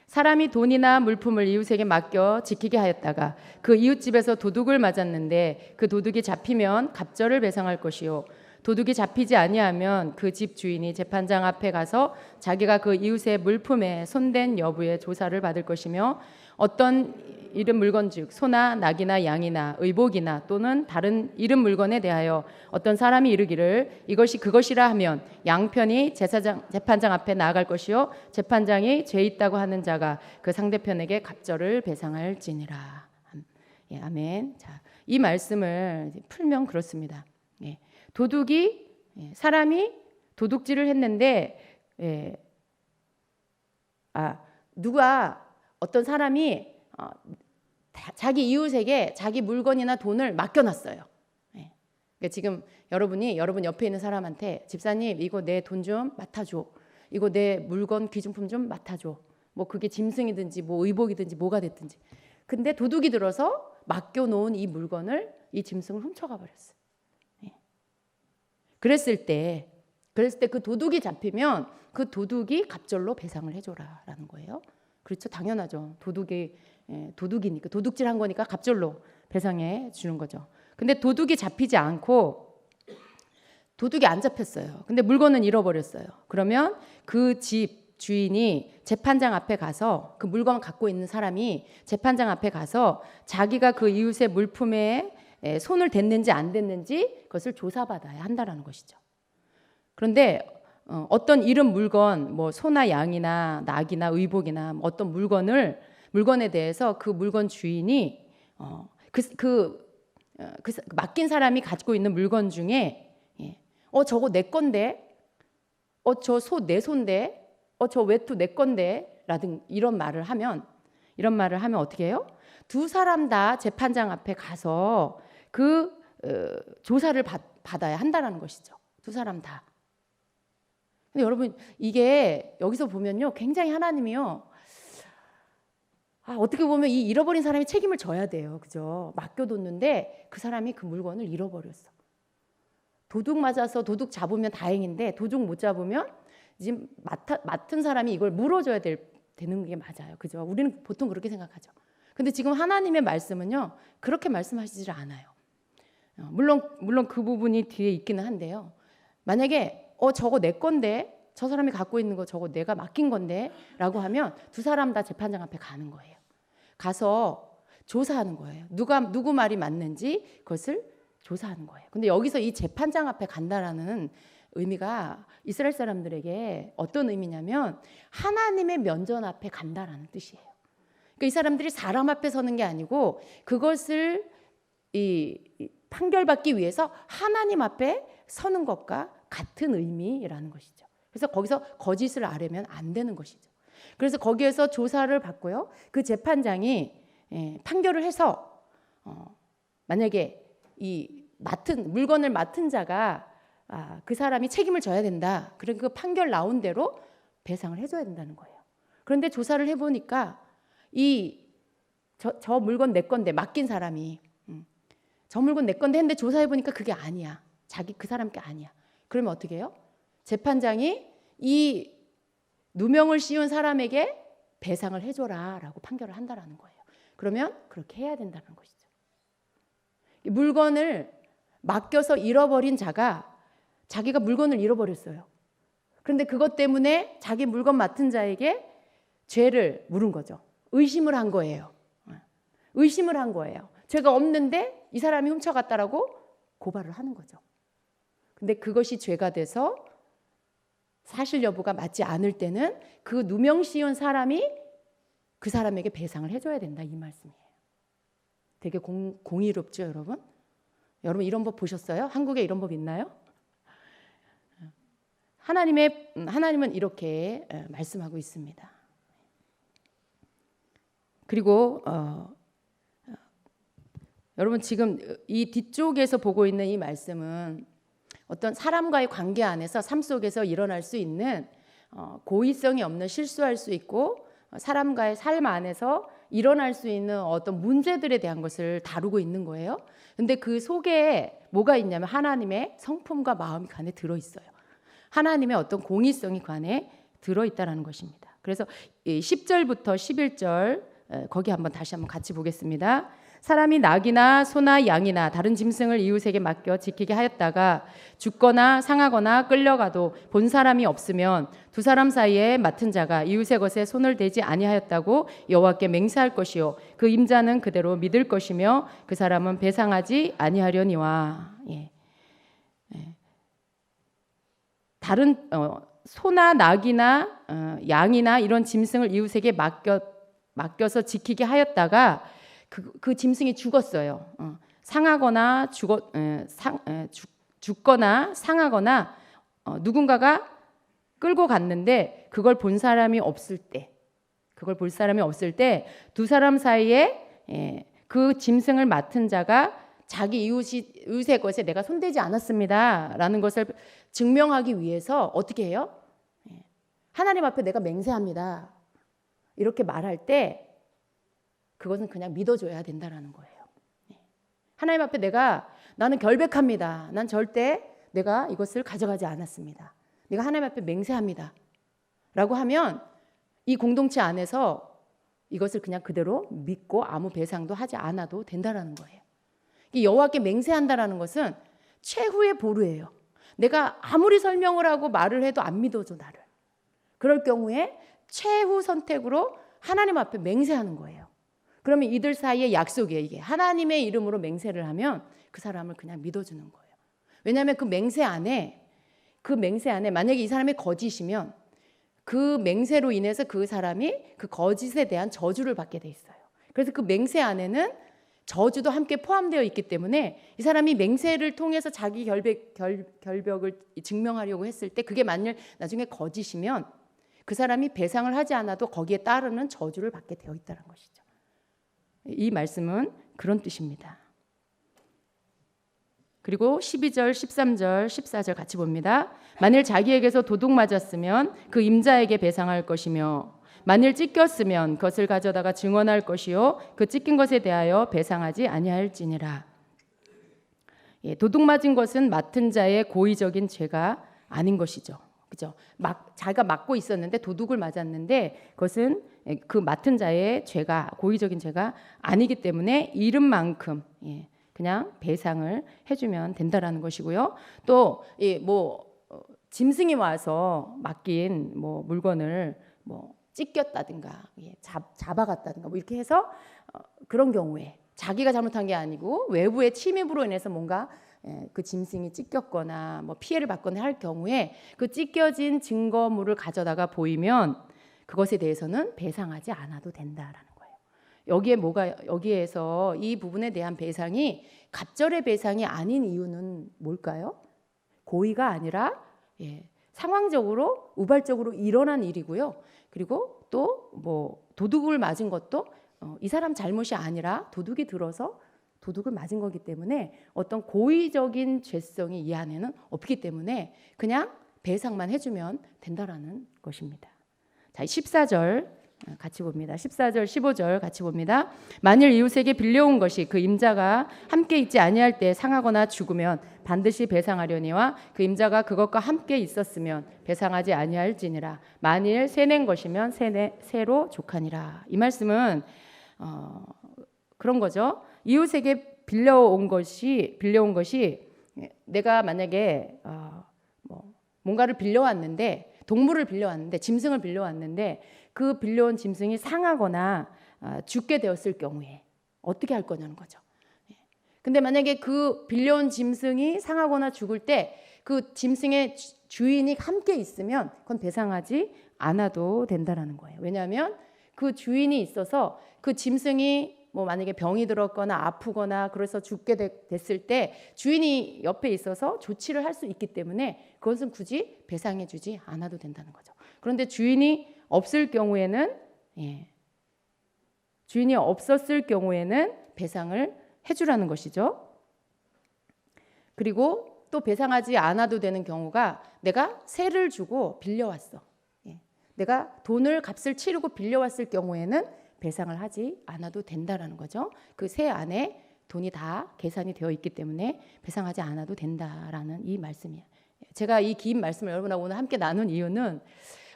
사람이 돈이나 물품을 이웃에게 맡겨 지키게 하였다가 그 이웃집에서 도둑을 맞았는데 그 도둑이 잡히면 갑절을 배상할 것이요, 도둑이 잡히지 아니하면 그 집 주인이 재판장 앞에 가서 자기가 그 이웃의 물품에 손댄 여부의 조사를 받을 것이며, 어떤 잃은 물건 즉 소나 낙이나 양이나 의복이나 또는 다른 잃은 물건에 대하여 어떤 사람이 이르기를 이것이 그것이라 하면 양편이 재판장 앞에 나아갈 것이요, 재판장이 죄 있다고 하는 자가 그 상대편에게 갑절을 배상할지니라. 아멘. 자, 이 말씀을 풀면 그렇습니다. 사람이 도둑질을 했는데 어떤 사람이 자기 이웃에게 자기 물건이나 돈을 맡겨놨어요. 그러니까 지금 여러분 옆에 있는 사람한테 집사님 이거 내 돈 좀 맡아줘, 이거 내 물건 귀중품 좀 맡아줘, 뭐 그게 짐승이든지 뭐 의복이든지 뭐가 됐든지. 근데 도둑이 들어서 맡겨놓은 이 물건을, 이 짐승을 훔쳐가 버렸어요. 그랬을 때 그 도둑이 잡히면 그 도둑이 갑절로 배상을 해줘라라는 거예요. 그렇죠, 당연하죠. 도둑이니까, 도둑질한 거니까 갑절로 배상해 주는 거죠. 근데 도둑이 잡히지 않고, 도둑이 안 잡혔어요. 근데 물건은 잃어버렸어요. 그러면 그 집 주인이 재판장 앞에 가서, 그 물건 갖고 있는 사람이 재판장 앞에 가서 자기가 그 이웃의 물품에 손을 댔는지 안 댔는지 그것을 조사받아야 한다라는 것이죠. 그런데 어떤 잃은 물건, 뭐 소나 양이나 낙이나 의복이나 어떤 물건에 대해서 그 물건 주인이 맡긴 사람이 가지고 있는 물건 중에 저거 내 건데 저 소 내 손데, 저 외투 내 건데, 라든 이런 말을 하면 어떻게 해요? 두 사람 다 재판장 앞에 가서 그 조사를 받아야 한다라는 것이죠. 두 사람 다. 근데 여러분, 이게 여기서 보면요, 굉장히 하나님이요, 어떻게 보면 이 잃어버린 사람이 책임을 져야 돼요. 그죠? 맡겨뒀는데 그 사람이 그 물건을 잃어버렸어. 도둑 맞아서 도둑 잡으면 다행인데 도둑 못 잡으면 지금 맡은 사람이 이걸 물어줘야 되는 게 맞아요. 그죠? 우리는 보통 그렇게 생각하죠. 근데 지금 하나님의 말씀은요, 그렇게 말씀하시질 않아요. 물론 그 부분이 뒤에 있기는 한데요. 만약에 저거 내 건데, 저 사람이 갖고 있는 거 저거 내가 맡긴 건데 라고 하면 두 사람 다 재판장 앞에 가는 거예요. 가서 조사하는 거예요. 누구 말이 맞는지 그것을 조사하는 거예요. 근데 여기서 이 재판장 앞에 간다라는 의미가 이스라엘 사람들에게 어떤 의미냐면 하나님의 면전 앞에 간다라는 뜻이에요. 그러니까 이 사람들이 사람 앞에 서는 게 아니고 그것을 판결받기 위해서 하나님 앞에 서는 것과 같은 의미라는 것이죠. 그래서 거기서 거짓을 아뢰면 안 되는 것이죠. 그래서 거기에서 조사를 받고요. 그 재판장이 판결을 해서 만약에 이 물건을 맡은 자가 그 사람이 책임을 져야 된다. 그러니까 그 판결 나온 대로 배상을 해줘야 된다는 거예요. 그런데 조사를 해보니까 저 물건 내 건데 맡긴 사람이 저 물건 내 건데 했는데 조사해보니까 그게 아니야. 그 사람 게 아니야. 그러면 어떻게 해요? 재판장이 이 누명을 씌운 사람에게 배상을 해줘라 라고 판결을 한다라는 거예요. 그러면 그렇게 해야 된다는 것이죠. 물건을 맡겨서 잃어버린 자가 자기가 물건을 잃어버렸어요. 그런데 그것 때문에 자기 물건 맡은 자에게 죄를 물은 거죠. 의심을 한 거예요. 의심을 한 거예요. 죄가 없는데 이 사람이 훔쳐갔다라고 고발을 하는 거죠. 근데 그것이 죄가 돼서 사실 여부가 맞지 않을 때는 그 누명 씌운 사람이 그 사람에게 배상을 해줘야 된다, 이 말씀이에요. 되게 공의롭죠, 여러분? 여러분 이런 법 보셨어요? 한국에 이런 법 있나요? 하나님은 이렇게 말씀하고 있습니다. 그리고 여러분 지금 이 뒤쪽에서 보고 있는 이 말씀은 어떤 사람과의 관계 안에서 삶 속에서 일어날 수 있는 고의성이 없는 실수할 수 있고 사람과의 삶 안에서 일어날 수 있는 어떤 문제들에 대한 것을 다루고 있는 거예요. 근데 그 속에 뭐가 있냐면 하나님의 성품과 마음이 그 안에 들어있어요. 하나님의 어떤 공의성이 그 안에 들어있다는 것입니다. 그래서 10절부터 11절 거기 다시 한번 같이 보겠습니다. 사람이 낙이나 소나 양이나 다른 짐승을 이웃에게 맡겨 지키게 하였다가 죽거나 상하거나 끌려가도 본 사람이 없으면 두 사람 사이에 맡은 자가 이웃의 것에 손을 대지 아니하였다고 여호와께 맹세할 것이요 그 임자는 그대로 믿을 것이며 그 사람은 배상하지 아니하려니와. 다른 소나 낙이나 양이나 이런 짐승을 이웃에게 맡겨서 지키게 하였다가 그 짐승이 죽었어요. 상하거나 죽거나 상하거나 누군가가 끌고 갔는데 그걸 볼 사람이 없을 때 두 사람 사이에 그 짐승을 맡은 자가 자기 이웃의 것에 내가 손대지 않았습니다라는 것을 증명하기 위해서 어떻게 해요? 하나님 앞에 내가 맹세합니다. 이렇게 말할 때 그것은 그냥 믿어줘야 된다라는 거예요. 하나님 앞에 나는 결백합니다. 난 절대 내가 이것을 가져가지 않았습니다. 내가 하나님 앞에 맹세합니다. 라고 하면 이 공동체 안에서 이것을 그냥 그대로 믿고 아무 배상도 하지 않아도 된다라는 거예요. 여호와께 맹세한다라는 것은 최후의 보루예요. 내가 아무리 설명을 하고 말을 해도 안 믿어줘 나를. 그럴 경우에 최후 선택으로 하나님 앞에 맹세하는 거예요. 그러면 이들 사이의 약속이에요. 이게 하나님의 이름으로 맹세를 하면 그 사람을 그냥 믿어주는 거예요. 왜냐하면 그 맹세 안에 만약에 이 사람이 거짓이면 그 맹세로 인해서 그 사람이 그 거짓에 대한 저주를 받게 돼 있어요. 그래서 그 맹세 안에는 저주도 함께 포함되어 있기 때문에 이 사람이 맹세를 통해서 자기 결벽을 증명하려고 했을 때 그게 만일 나중에 거짓이면 그 사람이 배상을 하지 않아도 거기에 따르는 저주를 받게 되어 있다는 것이죠. 이 말씀은 그런 뜻입니다. 그리고 12절, 13절, 14절 같이 봅니다. 만일 자기에게서 도둑 맞았으면 그 임자에게 배상할 것이며 만일 찢겼으면 그것을 가져다가 증언할 것이요 그 찢긴 것에 대하여 배상하지 아니할지니라. 도둑 맞은 것은 맡은 자의 고의적인 죄가 아닌 것이죠. 그죠? 자기가 맞고 있었는데 도둑을 맞았는데 그것은 그 맡은 자의 죄가 고의적인 죄가 아니기 때문에 이름만큼 그냥 배상을 해주면 된다라는 것이고요. 또 짐승이 와서 맡긴 물건을 찢겼다든가 잡아갔다든가 이렇게 해서 그런 경우에 자기가 잘못한 게 아니고 외부의 침입으로 인해서 뭔가 그 짐승이 찢겼거나 피해를 받거나 할 경우에 그 찢겨진 증거물을 가져다가 보이면 그것에 대해서는 배상하지 않아도 된다라는 거예요. 여기에서 이 부분에 대한 배상이 갑절의 배상이 아닌 이유는 뭘까요? 고의가 아니라 상황적으로 우발적으로 일어난 일이고요. 그리고 또 도둑을 맞은 것도 이 사람 잘못이 아니라 도둑이 들어서 도둑을 맞은 거기 때문에 어떤 고의적인 죄성이 이 안에는 없기 때문에 그냥 배상만 해주면 된다라는 것입니다. 자, 14절 같이 봅니다. 14절, 15절 같이 봅니다. 만일 이웃에게 빌려온 것이 그 임자가 함께 있지 아니할 때 상하거나 죽으면 반드시 배상하려니와 그 임자가 그것과 함께 있었으면 배상하지 아니할지니라. 만일 세낸 것이면 세로 족하니라. 이 말씀은 그런 거죠. 이웃에게 빌려온 것이 내가 만약에 뭔가를 빌려왔는데 동물을 빌려왔는데 짐승을 빌려왔는데 그 빌려온 짐승이 상하거나 죽게 되었을 경우에 어떻게 할 거냐는 거죠. 근데 만약에 그 빌려온 짐승이 상하거나 죽을 때 그 짐승의 주인이 함께 있으면 그건 배상하지 않아도 된다라는 거예요. 왜냐하면 그 주인이 있어서 그 짐승이 만약에 병이 들었거나 아프거나 그래서 죽게 됐을 때 주인이 옆에 있어서 조치를 할 수 있기 때문에 그것은 굳이 배상해 주지 않아도 된다는 거죠. 그런데 주인이 없었을 경우에는 배상을 해주라는 것이죠. 그리고 또 배상하지 않아도 되는 경우가 내가 세를 주고 빌려왔어. 내가 돈을 값을 치르고 빌려왔을 경우에는 배상을 하지 않아도 된다라는 거죠. 그 세 안에 돈이 다 계산이 되어 있기 때문에 배상하지 않아도 된다라는 이 말씀이에요. 제가 이 긴 말씀을 여러분하고 오늘 함께 나눈 이유는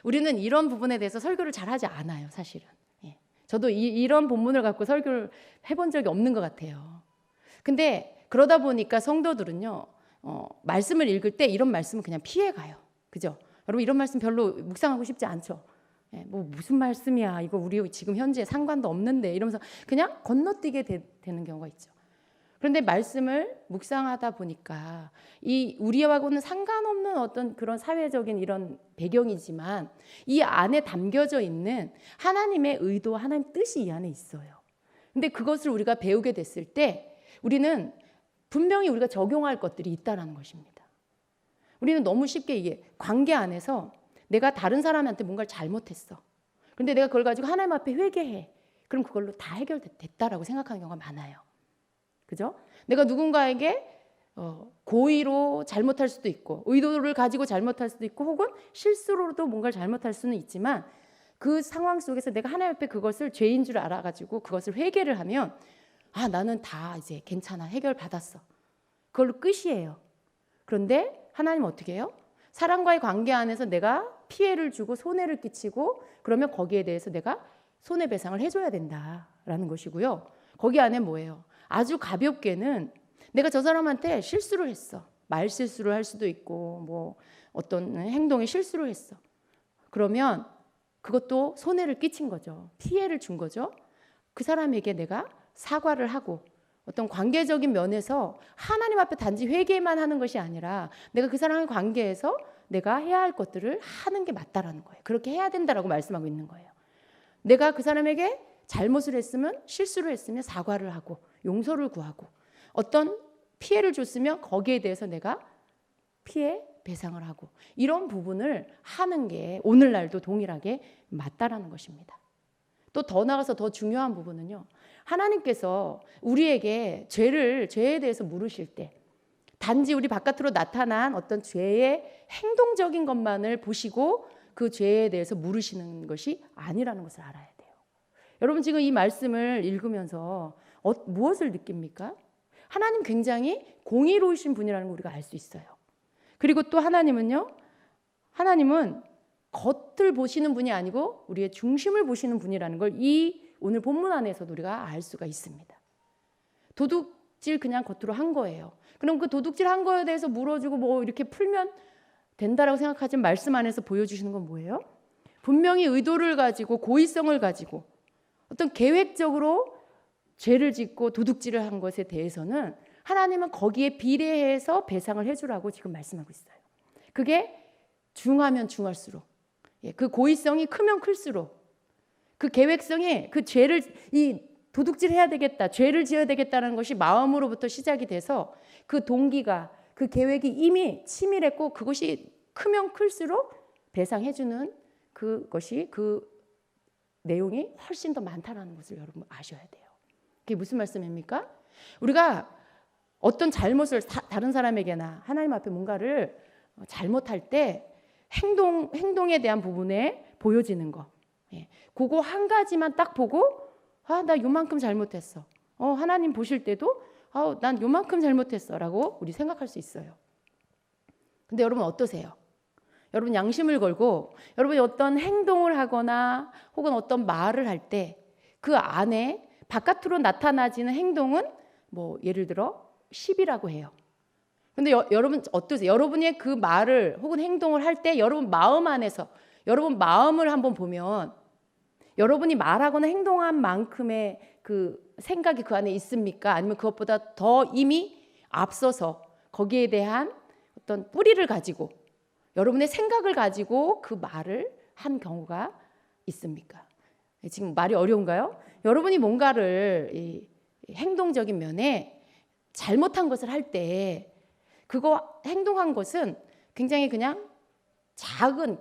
우리는 이런 부분에 대해서 설교를 잘 하지 않아요, 사실은. 저도 이런 본문을 갖고 설교를 해본 적이 없는 것 같아요. 근데 그러다 보니까 성도들은요, 말씀을 읽을 때 이런 말씀은 그냥 피해가요. 그죠? 여러분 이런 말씀 별로 묵상하고 싶지 않죠? 무슨 말씀이야? 이거 우리 지금 현재 상관도 없는데 이러면서 그냥 건너뛰게 되는 경우가 있죠. 그런데 말씀을 묵상하다 보니까 이 우리하고는 상관없는 어떤 그런 사회적인 이런 배경이지만 이 안에 담겨져 있는 하나님의 의도, 하나님의 뜻이 이 안에 있어요. 근데 그것을 우리가 배우게 됐을 때 우리는 분명히 우리가 적용할 것들이 있다는 것입니다. 우리는 너무 쉽게 이게 관계 안에서 내가 다른 사람한테 뭔가를 잘못했어. 그런데 내가 그걸 가지고 하나님 앞에 회개해. 그럼 그걸로 다 해결됐다라고 생각하는 경우가 많아요. 그죠? 내가 누군가에게 고의로 잘못할 수도 있고 의도를 가지고 잘못할 수도 있고 혹은 실수로도 뭔가를 잘못할 수는 있지만 그 상황 속에서 내가 하나님 앞에 그것을 죄인 줄 알아가지고 그것을 회개를 하면 나는 다 이제 괜찮아. 해결받았어. 그걸로 끝이에요. 그런데 하나님은 어떻게 해요? 사람과의 관계 안에서 내가 피해를 주고 손해를 끼치고 그러면 거기에 대해서 내가 손해배상을 해줘야 된다라는 것이고요. 거기 안에 뭐예요? 아주 가볍게는 내가 저 사람한테 실수를 했어. 말 실수를 할 수도 있고 어떤 행동에 실수를 했어. 그러면 그것도 손해를 끼친 거죠. 피해를 준 거죠. 그 사람에게 내가 사과를 하고 어떤 관계적인 면에서 하나님 앞에 단지 회개만 하는 것이 아니라 내가 그 사람의 관계에서 내가 해야 할 것들을 하는 게 맞다라는 거예요. 그렇게 해야 된다라고 말씀하고 있는 거예요. 내가 그 사람에게 잘못을 했으면 실수를 했으면 사과를 하고 용서를 구하고 어떤 피해를 줬으면 거기에 대해서 내가 피해 배상을 하고 이런 부분을 하는 게 오늘날도 동일하게 맞다라는 것입니다. 또 더 나아가서 더 중요한 부분은요. 하나님께서 우리에게 죄에 대해서 물으실 때 단지 우리 바깥으로 나타난 어떤 죄의 행동적인 것만을 보시고 그 죄에 대해서 물으시는 것이 아니라는 것을 알아야 돼요. 여러분 지금 이 말씀을 읽으면서 무엇을 느낍니까? 하나님 굉장히 공의로우신 분이라는 걸 우리가 알 수 있어요. 그리고 또 하나님은 겉을 보시는 분이 아니고 우리의 중심을 보시는 분이라는 걸 이 오늘 본문 안에서도 우리가 알 수가 있습니다. 도둑질 그냥 겉으로 한 거예요. 그럼 그 도둑질 한 거에 대해서 물어주고 뭐 이렇게 풀면 된다라고 생각하지만 말씀 안에서 보여주시는 건 뭐예요? 분명히 의도를 가지고 고의성을 가지고 어떤 계획적으로 죄를 짓고 도둑질을 한 것에 대해서는 하나님은 거기에 비례해서 배상을 해주라고 지금 말씀하고 있어요. 그게 중하면 중할수록 그 고의성이 크면 클수록 그 계획성이 그 죄를 이 도둑질 해야 되겠다, 죄를 지어야 되겠다는 것이 마음으로부터 시작이 돼서 그 동기가 그 계획이 이미 치밀했고 그것이 크면 클수록 배상해주는 그것이 그 내용이 훨씬 더 많다는 것을 여러분 아셔야 돼요. 그게 무슨 말씀입니까? 우리가 어떤 잘못을 다른 사람에게나 하나님 앞에 뭔가를 잘못할 때 행동에 대한 부분에 보여지는 거, 그거 한 가지만 딱 보고 나 요만큼 잘못했어. 하나님 보실 때도 난 요만큼 잘못했어라고 우리 생각할 수 있어요. 근데 여러분 어떠세요? 여러분 양심을 걸고 여러분이 어떤 행동을 하거나 혹은 어떤 말을 할 때 그 안에 바깥으로 나타나지는 행동은 뭐 예를 들어 10이라고 해요. 근데 여러분 어떠세요? 여러분의 그 말을 혹은 행동을 할 때 여러분 마음 안에서 여러분 마음을 한번 보면 여러분이 말하거나 행동한 만큼의 그 생각이 그 안에 있습니까? 아니면 그것보다 더 이미 앞서서 거기에 대한 어떤 뿌리를 가지고 여러분의 생각을 가지고 그 말을 한 경우가 있습니까? 지금 말이 어려운가요? 여러분이 뭔가를 이 행동적인 면에 잘못한 것을 할 때 그거 행동한 것은 굉장히 그냥 작은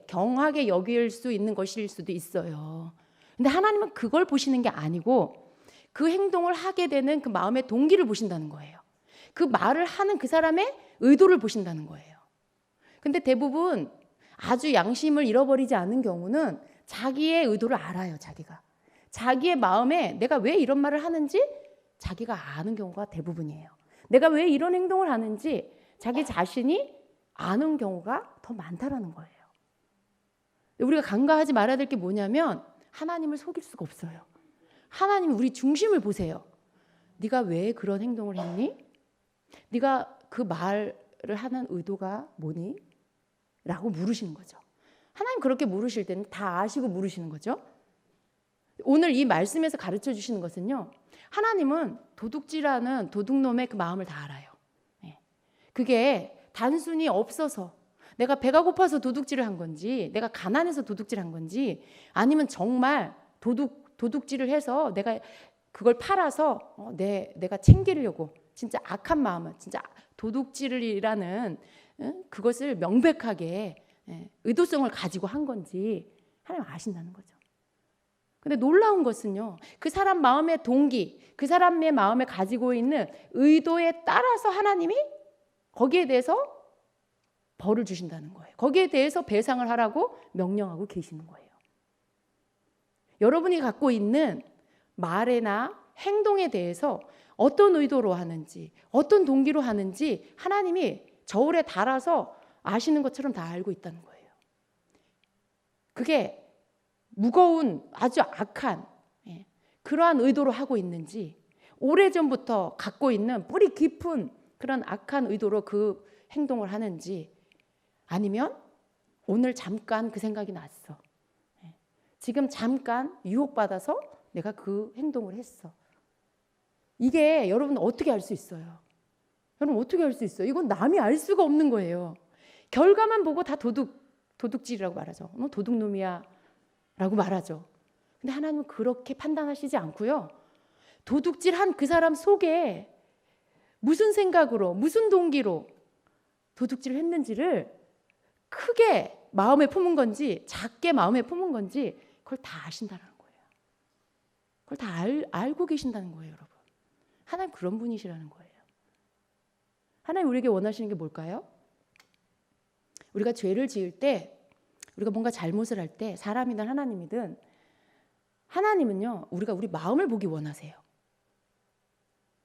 경하게 여길 수 있는 것일 수도 있어요. 근데 하나님은 그걸 보시는 게 아니고 그 행동을 하게 되는 그 마음의 동기를 보신다는 거예요. 그 말을 하는 그 사람의 의도를 보신다는 거예요. 근데 대부분 아주 양심을 잃어버리지 않은 경우는 자기의 의도를 알아요. 자기의 마음에 내가 왜 이런 말을 하는지 자기가 아는 경우가 대부분이에요. 내가 왜 이런 행동을 하는지 자기 자신이 아는 경우가 더 많다라는 거예요. 우리가 간과하지 말아야 될 게 뭐냐면 하나님을 속일 수가 없어요. 하나님이 우리 중심을 보세요. 네가 왜 그런 행동을 했니? 네가 그 말을 하는 의도가 뭐니? 라고 물으시는 거죠. 하나님 그렇게 물으실 때는 다 아시고 물으시는 거죠. 오늘 이 말씀에서 가르쳐 주시는 것은요. 하나님은 도둑질하는 도둑놈의 그 마음을 다 알아요. 그게 단순히 없어서 내가 배가 고파서 도둑질을 한 건지 내가 가난해서 도둑질한 건지 아니면 정말 도둑질을 해서 내가 그걸 팔아서 내가 챙기려고 진짜 악한 마음을 진짜 도둑질이라는 그것을 명백하게 의도성을 가지고 한 건지 하나님 아신다는 거죠. 근데 놀라운 것은요. 그 사람 마음의 동기, 그 사람의 마음에 가지고 있는 의도에 따라서 하나님이 거기에 대해서 벌을 주신다는 거예요. 거기에 대해서 배상을 하라고 명령하고 계시는 거예요. 여러분이 갖고 있는 말이나 행동에 대해서 어떤 의도로 하는지, 어떤 동기로 하는지 하나님이 저울에 달아서 아시는 것처럼 다 알고 있다는 거예요. 그게 무거운 아주 악한 그러한 의도로 하고 있는지 오래전부터 갖고 있는 뿌리 깊은 그런 악한 의도로 그 행동을 하는지 아니면 오늘 잠깐 그 생각이 났어. 지금 잠깐 유혹받아서 내가 그 행동을 했어. 이게 여러분 어떻게 알 수 있어요? 여러분 어떻게 알 수 있어요? 이건 남이 알 수가 없는 거예요. 결과만 보고 다 도둑질이라고 말하죠. 너 도둑놈이야 라고 말하죠. 근데 하나님은 그렇게 판단하시지 않고요. 도둑질한 그 사람 속에 무슨 생각으로, 무슨 동기로 도둑질을 했는지를 크게 마음에 품은 건지 작게 마음에 품은 건지 그걸 다 아신다는 거예요. 그걸 다 알고 계신다는 거예요, 여러분. 하나님 그런 분이시라는 거예요. 하나님 우리에게 원하시는 게 뭘까요? 우리가 죄를 지을 때, 우리가 뭔가 잘못을 할 때, 사람이든 하나님이든, 하나님은요, 우리가 우리 마음을 보기 원하세요.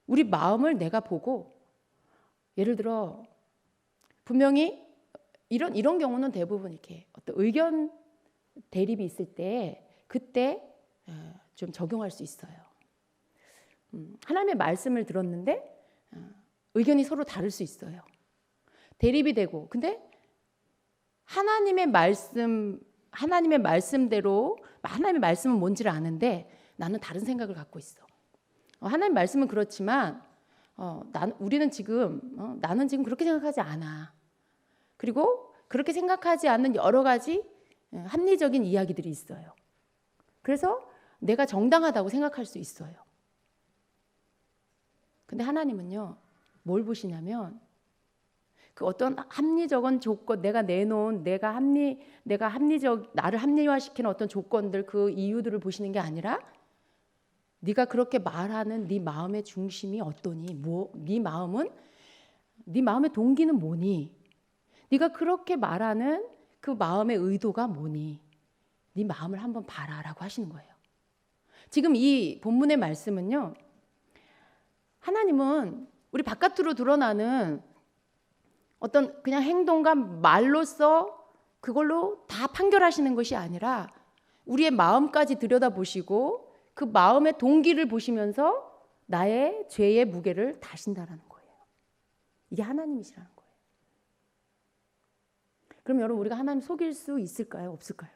우리 마음을 내가 보고, 예를 들어 분명히 이런 경우는 대부분 이렇게 어떤 의견 대립이 있을 때 그때 좀 적용할 수 있어요. 하나님의 말씀을 들었는데 의견이 서로 다를 수 있어요. 대립이 되고, 근데 하나님의 말씀대로 하나님의 말씀은 뭔지를 아는데 나는 다른 생각을 갖고 있어. 하나님 말씀은 그렇지만 우리는 지금 나는 지금 그렇게 생각하지 않아. 그리고 그렇게 생각하지 않는 여러 가지 합리적인 이야기들이 있어요. 그래서 내가 정당하다고 생각할 수 있어요. 근데 하나님은요, 뭘 보시냐면 그 어떤 합리적인 조건, 내가 내놓은 나를 합리화시키는 어떤 조건들, 그 이유들을 보시는 게 아니라 네가 그렇게 말하는 네 마음의 중심이 어떠니? 네 마음의 동기는 뭐니? 네가 그렇게 말하는 그 마음의 의도가 뭐니? 네 마음을 한번 봐라라고 하시는 거예요. 지금 이 본문의 말씀은요, 하나님은 우리 바깥으로 드러나는 어떤 그냥 행동과 말로써 그걸로 다 판결하시는 것이 아니라 우리의 마음까지 들여다보시고 그 마음의 동기를 보시면서 나의 죄의 무게를 다신다라는 거예요. 이게 하나님이시라는 거예요. 그럼 여러분, 우리가 하나님 속일 수 있을까요? 없을까요?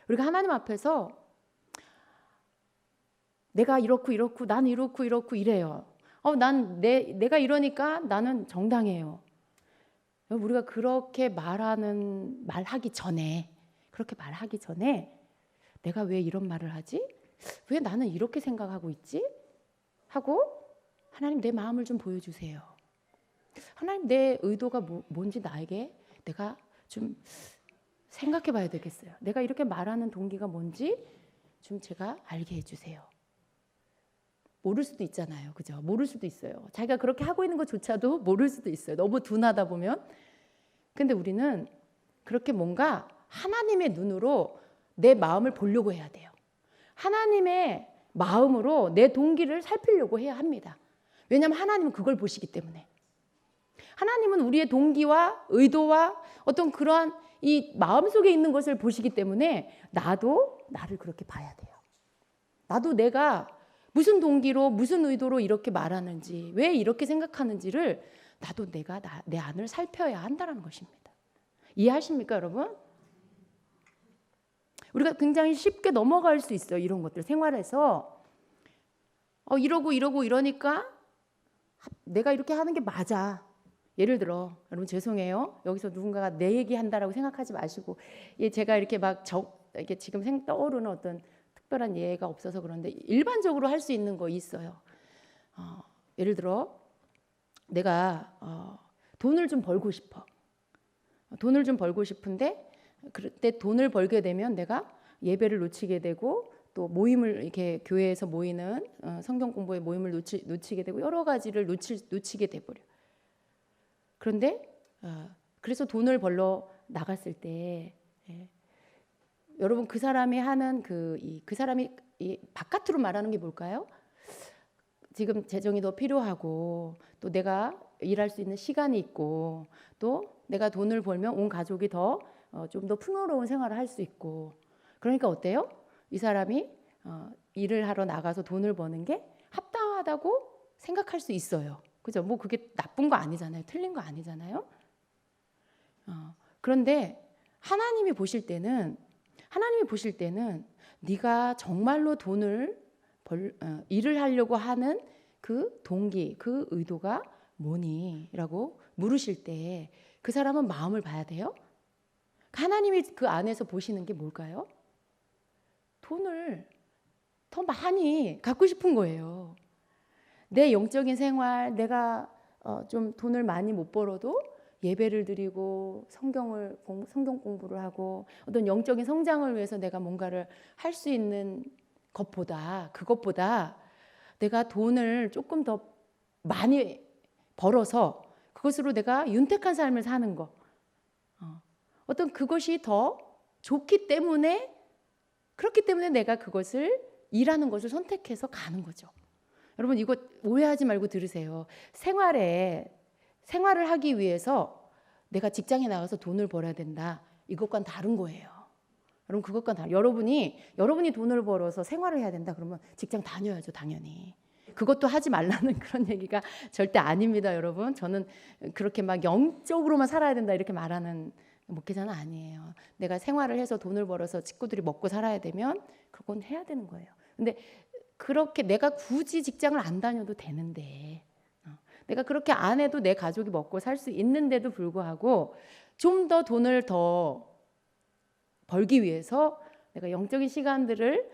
우리가 하나님 앞에서 내가 이렇고 난 이렇고 이래요. 내가 이러니까 나는 정당해요. 우리가 그렇게 말하기 전에 내가 왜 이런 말을 하지? 왜 나는 이렇게 생각하고 있지? 하고 하나님 내 마음을 좀 보여주세요. 하나님 내 의도가 뭔지 나에게 내가 좀 생각해 봐야 되겠어요. 내가 이렇게 말하는 동기가 뭔지 좀 제가 알게 해주세요. 모를 수도 있잖아요. 그죠? 모를 수도 있어요. 자기가 그렇게 하고 있는 것조차도 모를 수도 있어요. 너무 둔하다 보면. 근데 우리는 그렇게 뭔가 하나님의 눈으로 내 마음을 보려고 해야 돼요. 하나님의 마음으로 내 동기를 살피려고 해야 합니다. 왜냐하면 하나님은 그걸 보시기 때문에. 하나님은 우리의 동기와 의도와 어떤 그러한 이 마음속에 있는 것을 보시기 때문에 나도 나를 그렇게 봐야 돼요. 나도 내가 무슨 동기로 무슨 의도로 이렇게 말하는지, 왜 이렇게 생각하는지를 나도 내가 내 안을 살펴야 한다는 것입니다. 이해하십니까, 여러분? 우리가 굉장히 쉽게 넘어갈 수 있어요. 이런 것들 생활에서 이러니까 내가 이렇게 하는 게 맞아. 예를 들어, 여러분 죄송해요. 여기서 누군가가 내 얘기한다라고 생각하지 마시고, 제가 이렇게 이게 지금 떠오르는 어떤 특별한 예가 없어서 그런데 일반적으로 할 수 있는 거 있어요. 예를 들어 내가 돈을 좀 벌고 싶어. 돈을 좀 벌고 싶은데 그때 돈을 벌게 되면 내가 예배를 놓치게 되고 또 모임을 이렇게 교회에서 모이는 성경 공부의 모임을 놓치게 되고 여러 가지를 놓치게 돼버려. 그런데 그래서 돈을 벌러 나갔을 때 여러분 그 사람이 하는 그 사람이 바깥으로 말하는 게 뭘까요? 지금 재정이 더 필요하고 또 내가 일할 수 있는 시간이 있고 또 내가 돈을 벌면 온 가족이 좀 더 풍요로운 생활을 할 수 있고 그러니까 어때요? 이 사람이 일을 하러 나가서 돈을 버는 게 합당하다고 생각할 수 있어요. 그죠? 뭐 그게 나쁜 거 아니잖아요. 틀린 거 아니잖아요. 그런데 하나님이 보실 때는 네가 정말로 일을 하려고 하는 그 동기, 그 의도가 뭐니? 라고 물으실 때 그 사람은 마음을 봐야 돼요. 하나님이 그 안에서 보시는 게 뭘까요? 돈을 더 많이 갖고 싶은 거예요. 내 영적인 생활, 내가 좀 돈을 많이 못 벌어도 예배를 드리고 성경 공부를 하고 어떤 영적인 성장을 위해서 내가 뭔가를 할 수 있는 그것보다 내가 돈을 조금 더 많이 벌어서 그것으로 내가 윤택한 삶을 사는 거, 어떤 그것이 더 좋기 때문에, 그렇기 때문에 내가 그것을 일하는 것을 선택해서 가는 거죠. 여러분, 이거 오해하지 말고 들으세요. 생활을 하기 위해서 내가 직장에 나가서 돈을 벌어야 된다, 이것과는 다른 거예요. 여러분, 그것과는 다른. 여러분이 돈을 벌어서 생활을 해야 된다 그러면 직장 다녀야죠, 당연히. 그것도 하지 말라는 그런 얘기가 절대 아닙니다, 여러분. 저는 그렇게 막 영적으로만 살아야 된다 이렇게 말하는 목회자는 아니에요. 내가 생활을 해서 돈을 벌어서 식구들이 먹고 살아야 되면 그건 해야 되는 거예요. 근데 그렇게 내가 굳이 직장을 안 다녀도 되는데, 내가 그렇게 안 해도 내 가족이 먹고 살 수 있는데도 불구하고 좀 더 돈을 더 벌기 위해서 내가 영적인 시간들을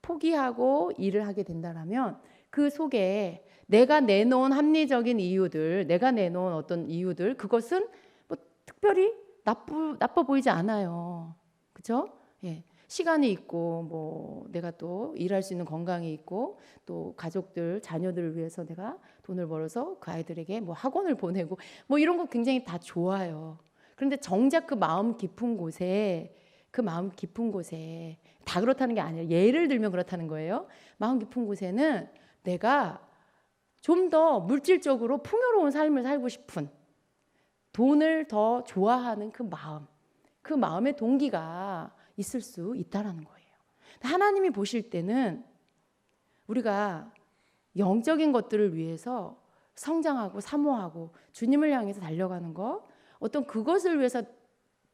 포기하고 일을 하게 된다면 그 속에 내가 내놓은 합리적인 이유들, 내가 내놓은 어떤 이유들, 그것은 뭐 특별히 나빠 보이지 않아요. 그렇죠? 예. 시간이 있고 뭐 내가 또 일할 수 있는 건강이 있고 또 가족들, 자녀들을 위해서 내가 돈을 벌어서 그 아이들에게 뭐 학원을 보내고 뭐 이런 거 굉장히 다 좋아요. 그런데 정작 그 마음 깊은 곳에 다 그렇다는 게 아니라 예를 들면 그렇다는 거예요. 마음 깊은 곳에는 내가 좀 더 물질적으로 풍요로운 삶을 살고 싶은, 돈을 더 좋아하는 그 마음의 동기가 있을 수 있다라는 거예요. 하나님이 보실 때는 우리가 영적인 것들을 위해서 성장하고 사모하고 주님을 향해서 달려가는 것, 어떤 그것을 위해서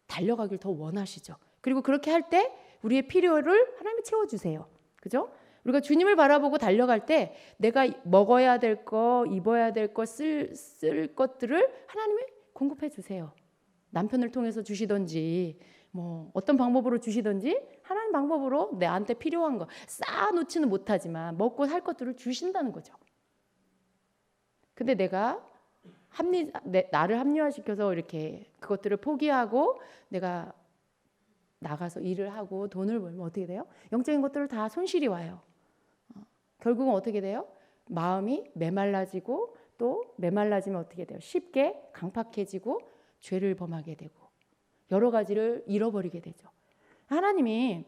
달려가길 더 원하시죠. 그리고 그렇게 할 때 우리의 필요를 하나님이 채워주세요. 그죠? 우리가 주님을 바라보고 달려갈 때 내가 먹어야 될 거, 입어야 될 거, 쓸 것들을 하나님이 공급해 주세요. 남편을 통해서 주시든지 뭐 어떤 방법으로 주시든지 하나님 방법으로 나한테 필요한 거 쌓아놓지는 못하지만 먹고 살 것들을 주신다는 거죠. 근데 내가 나를 합리화시켜서 이렇게 그것들을 포기하고 내가 나가서 일을 하고 돈을 벌면 어떻게 돼요? 영적인 것들을 다 손실이 와요. 결국은 어떻게 돼요? 마음이 메말라지고 또 메말라지면 어떻게 돼요? 쉽게 강팍해지고 죄를 범하게 되고 여러 가지를 잃어버리게 되죠. 하나님이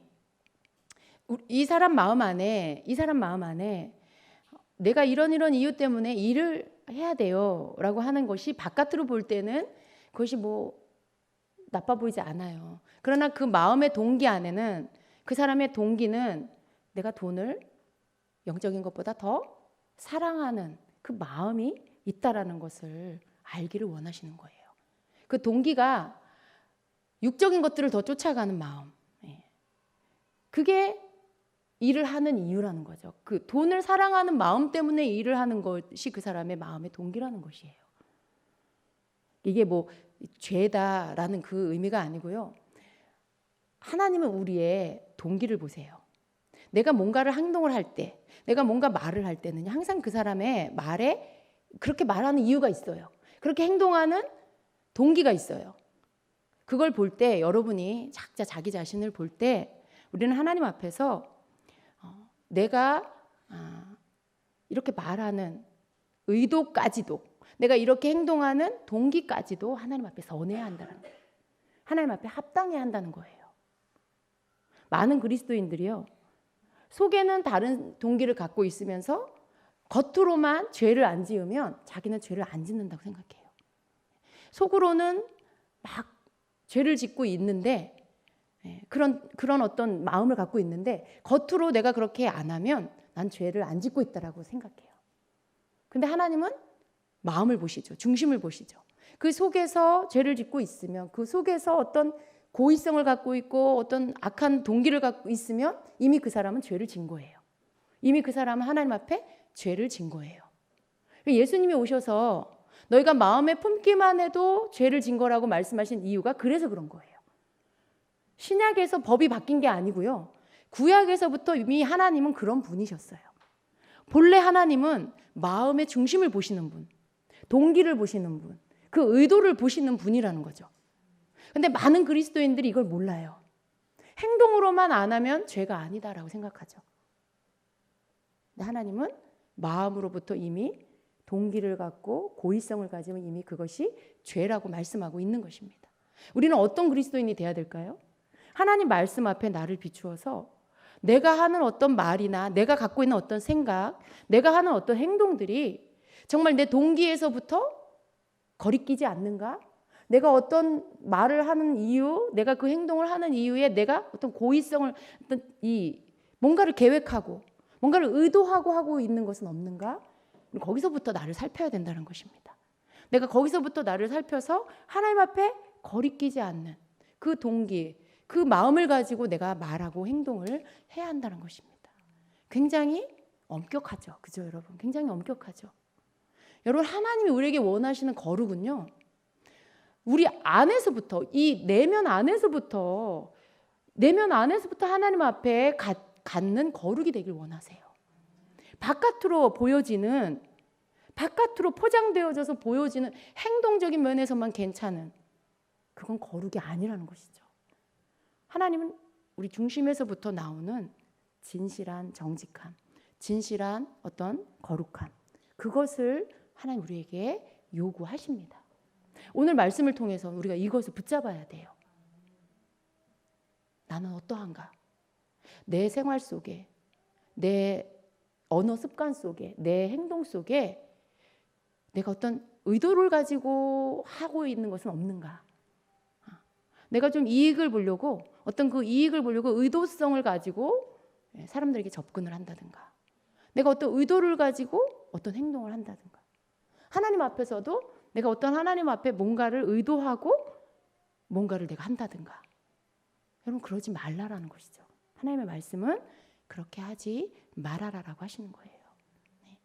이 사람 마음 안에 내가 이런 이유 때문에 일을 해야 돼요 라고 하는 것이 바깥으로 볼 때는 그것이 뭐 나빠 보이지 않아요. 그러나 그 마음의 동기 안에는, 그 사람의 동기는 내가 돈을 영적인 것보다 더 사랑하는 그 마음이 있다라는 것을 알기를 원하시는 거예요. 그 동기가 육적인 것들을 더 쫓아가는 마음, 그게 일을 하는 이유라는 거죠. 그 돈을 사랑하는 마음 때문에 일을 하는 것이 그 사람의 마음의 동기라는 것이에요. 이게 뭐 죄다라는 그 의미가 아니고요. 하나님은 우리의 동기를 보세요. 내가 뭔가를 행동을 할 때, 내가 뭔가 말을 할 때는 항상 그 사람의 말에 그렇게 말하는 이유가 있어요. 그렇게 행동하는 동기가 있어요. 그걸 볼 때 여러분이 각자 자기 자신을 볼 때 우리는 하나님 앞에서 내가 이렇게 말하는 의도까지도, 내가 이렇게 행동하는 동기까지도 하나님 앞에 선해야 한다는 거예요. 하나님 앞에 합당해야 한다는 거예요. 많은 그리스도인들이요, 속에는 다른 동기를 갖고 있으면서 겉으로만 죄를 안 지으면 자기는 죄를 안 짓는다고 생각해요. 속으로는 막 죄를 짓고 있는데 그런 어떤 마음을 갖고 있는데 겉으로 내가 그렇게 안 하면 난 죄를 안 짓고 있다라고 생각해요. 근데 하나님은 마음을 보시죠. 중심을 보시죠. 그 속에서 죄를 짓고 있으면, 그 속에서 어떤 고의성을 갖고 있고 어떤 악한 동기를 갖고 있으면 이미 그 사람은 죄를 진 거예요. 이미 그 사람은 하나님 앞에 죄를 진 거예요. 예수님이 오셔서 너희가 마음에 품기만 해도 죄를 진 거라고 말씀하신 이유가 그래서 그런 거예요. 신약에서 법이 바뀐 게 아니고요. 구약에서부터 이미 하나님은 그런 분이셨어요. 본래 하나님은 마음의 중심을 보시는 분, 동기를 보시는 분, 그 의도를 보시는 분이라는 거죠. 근데 많은 그리스도인들이 이걸 몰라요. 행동으로만 안 하면 죄가 아니다라고 생각하죠. 근데 하나님은 마음으로부터 이미 동기를 갖고 고의성을 가지면 이미 그것이 죄라고 말씀하고 있는 것입니다. 우리는 어떤 그리스도인이 돼야 될까요? 하나님 말씀 앞에 나를 비추어서 내가 하는 어떤 말이나 내가 갖고 있는 어떤 생각, 내가 하는 어떤 행동들이 정말 내 동기에서부터 거리끼지 않는가? 내가 어떤 말을 하는 이유, 내가 그 행동을 하는 이유에 내가 어떤 고의성을, 어떤 뭔가를 계획하고 뭔가를 의도하고 하고 있는 것은 없는가? 거기서부터 나를 살펴야 된다는 것입니다. 내가 거기서부터 나를 살펴서 하나님 앞에 거리끼지 않는 그 동기, 그 마음을 가지고 내가 말하고 행동을 해야 한다는 것입니다. 굉장히 엄격하죠. 그죠, 여러분? 굉장히 엄격하죠. 여러분, 하나님이 우리에게 원하시는 거룩은요, 우리 안에서부터, 이 내면 안에서부터 하나님 앞에 갖는 거룩이 되길 원하세요. 바깥으로 포장되어져서 보여지는 행동적인 면에서만 괜찮은, 그건 거룩이 아니라는 것이죠. 하나님은 우리 중심에서부터 나오는 진실한 정직함, 진실한 어떤 거룩함, 그것을 하나님 우리에게 요구하십니다. 오늘 말씀을 통해서 우리가 이것을 붙잡아야 돼요. 나는 어떠한가? 내 생활 속에, 내 언어 습관 속에, 내 행동 속에 내가 어떤 의도를 가지고 하고 있는 것은 없는가? 내가 좀 이익을 보려고, 어떤 그 이익을 보려고 의도성을 가지고 사람들에게 접근을 한다든가, 내가 어떤 의도를 가지고 어떤 행동을 한다든가, 하나님 앞에서도 내가 어떤 하나님 앞에 뭔가를 의도하고 뭔가를 내가 한다든가. 여러분, 그러지 말라라는 것이죠. 하나님의 말씀은 그렇게 하지 말아라라고 하시는 거예요. 네.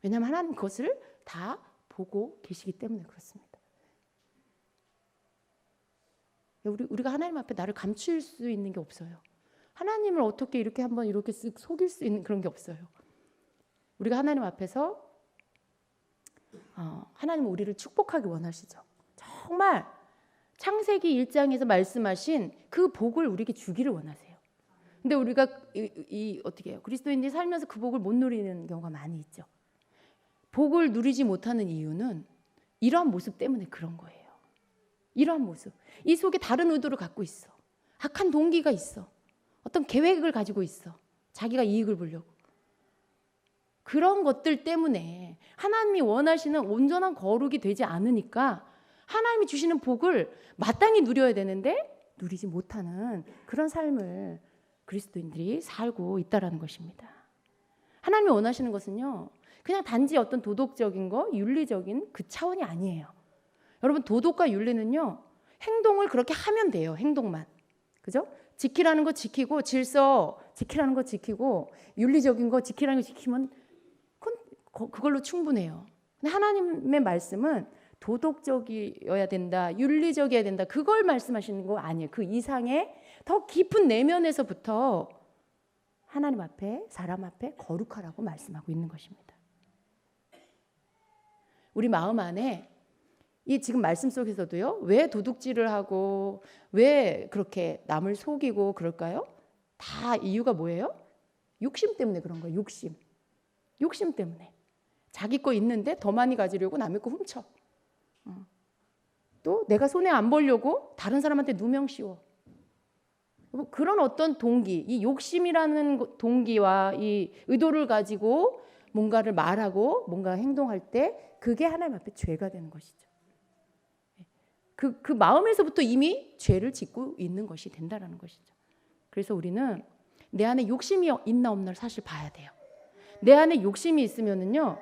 왜냐하면 하나님 그것을 다 보고 계시기 때문에 그렇습니다. 우리가 하나님 앞에 나를 감출 수 있는 게 없어요. 하나님을 어떻게 이렇게 한번 이렇게 쓱 속일 수 있는 그런 게 없어요. 우리가 하나님 앞에서 하나님은 우리를 축복하기 원하시죠. 정말 창세기 1장에서 말씀하신 그 복을 우리에게 주기를 원하세요. 근데 우리가 어떻게 해요? 그리스도인들이 살면서 그 복을 못 누리는 경우가 많이 있죠. 복을 누리지 못하는 이유는 이러한 모습 때문에 그런 거예요. 이러한 모습. 이 속에 다른 의도를 갖고 있어. 악한 동기가 있어. 어떤 계획을 가지고 있어. 자기가 이익을 보려고. 그런 것들 때문에 하나님이 원하시는 온전한 거룩이 되지 않으니까 하나님이 주시는 복을 마땅히 누려야 되는데 누리지 못하는 그런 삶을 그리스도인들이 살고 있다는 것입니다. 하나님이 원하시는 것은요, 그냥 단지 어떤 도덕적인 거, 윤리적인 그 차원이 아니에요. 여러분, 도덕과 윤리는요, 행동을 그렇게 하면 돼요. 행동만. 그죠? 지키라는 거 지키고, 질서 지키라는 거 지키고, 윤리적인 거 지키라는 거 지키면 그걸로 충분해요. 근데 하나님의 말씀은 도덕적이어야 된다, 윤리적이어야 된다, 그걸 말씀하시는 거 아니에요. 그 이상의 더 깊은 내면에서부터 하나님 앞에, 사람 앞에 거룩하라고 말씀하고 있는 것입니다. 우리 마음 안에 이 지금 말씀 속에서도요, 왜 도둑질을 하고 왜 그렇게 남을 속이고 그럴까요? 다 이유가 뭐예요? 욕심 때문에 그런 거예요. 욕심 때문에. 자기 거 있는데 더 많이 가지려고 남의 거 훔쳐. 또 내가 손해 안 보려고 다른 사람한테 누명 씌워. 그런 어떤 동기, 이 욕심이라는 동기와 이 의도를 가지고 뭔가를 말하고 뭔가 행동할 때 그게 하나님 앞에 죄가 되는 것이죠. 그 마음에서부터 이미 죄를 짓고 있는 것이 된다라는 것이죠. 그래서 우리는 내 안에 욕심이 있나 없나를 사실 봐야 돼요. 내 안에 욕심이 있으면은요,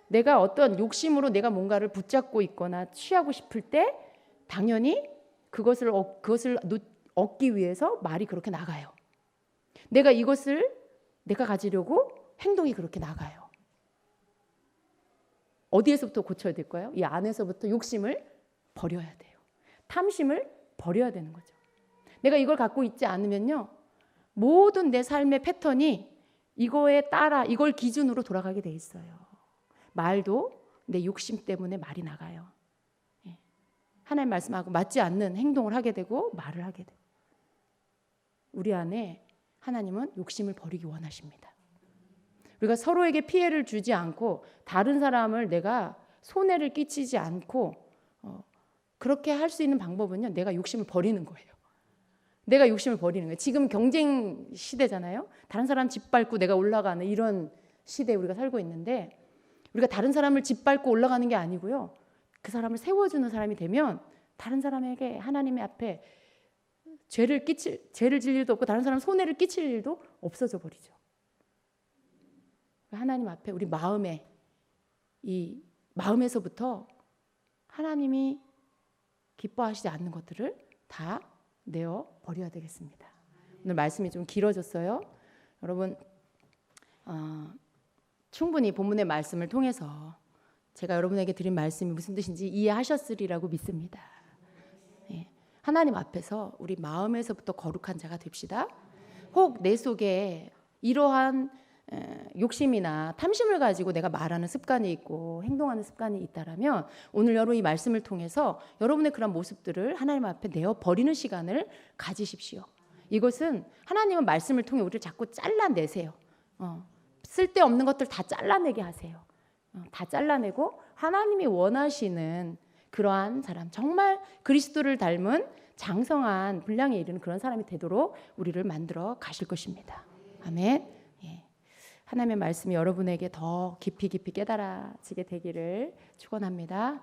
내가 어떤 욕심으로 내가 뭔가를 붙잡고 있거나 취하고 싶을 때 당연히 그것을 얻기 위해서 말이 그렇게 나가요. 내가 이것을 내가 가지려고 행동이 그렇게 나가요. 어디에서부터 고쳐야 될까요? 이 안에서부터 욕심을 버려야 돼요. 탐심을 버려야 되는 거죠. 내가 이걸 갖고 있지 않으면요, 모든 내 삶의 패턴이 이거에 따라 이걸 기준으로 돌아가게 돼 있어요. 말도 내 욕심 때문에 말이 나가요. 하나님 말씀하고 맞지 않는 행동을 하게 되고 말을 하게 되고. 우리 안에 하나님은 욕심을 버리기 원하십니다. 우리가 서로에게 피해를 주지 않고 다른 사람을 내가 손해를 끼치지 않고 그렇게 할 수 있는 방법은요, 내가 욕심을 버리는 거예요. 내가 욕심을 버리는 거예요. 지금 경쟁 시대잖아요. 다른 사람 짓밟고 내가 올라가는 이런 시대에 우리가 살고 있는데, 우리가 다른 사람을 짓밟고 올라가는 게 아니고요, 그 사람을 세워주는 사람이 되면 다른 사람에게 하나님의 앞에 죄를 질 일도 없고 다른 사람 손해를 끼칠 일도 없어져 버리죠. 하나님 앞에 우리 마음에, 이 마음에서부터 하나님이 기뻐하시지 않는 것들을 다 내어 버려야 되겠습니다. 오늘 말씀이 좀 길어졌어요. 여러분, 충분히 본문의 말씀을 통해서 제가 여러분에게 드린 말씀이 무슨 뜻인지 이해하셨으리라고 믿습니다. 하나님 앞에서 우리 마음에서부터 거룩한 자가 됩시다. 혹 내 속에 이러한 욕심이나 탐심을 가지고 내가 말하는 습관이 있고 행동하는 습관이 있다라면 오늘 여러분 이 말씀을 통해서 여러분의 그런 모습들을 하나님 앞에 내어 버리는 시간을 가지십시오. 이것은 하나님은 말씀을 통해 우리를 자꾸 잘라내세요. 쓸데없는 것들 다 잘라내게 하세요. 다 잘라내고 하나님이 원하시는 그러한 사람, 정말 그리스도를 닮은 장성한 분량에 이르는 그런 사람이 되도록 우리를 만들어 가실 것입니다. 아멘. 하나님의 말씀이 여러분에게 더 깊이 깨달아지게 되기를 축원합니다.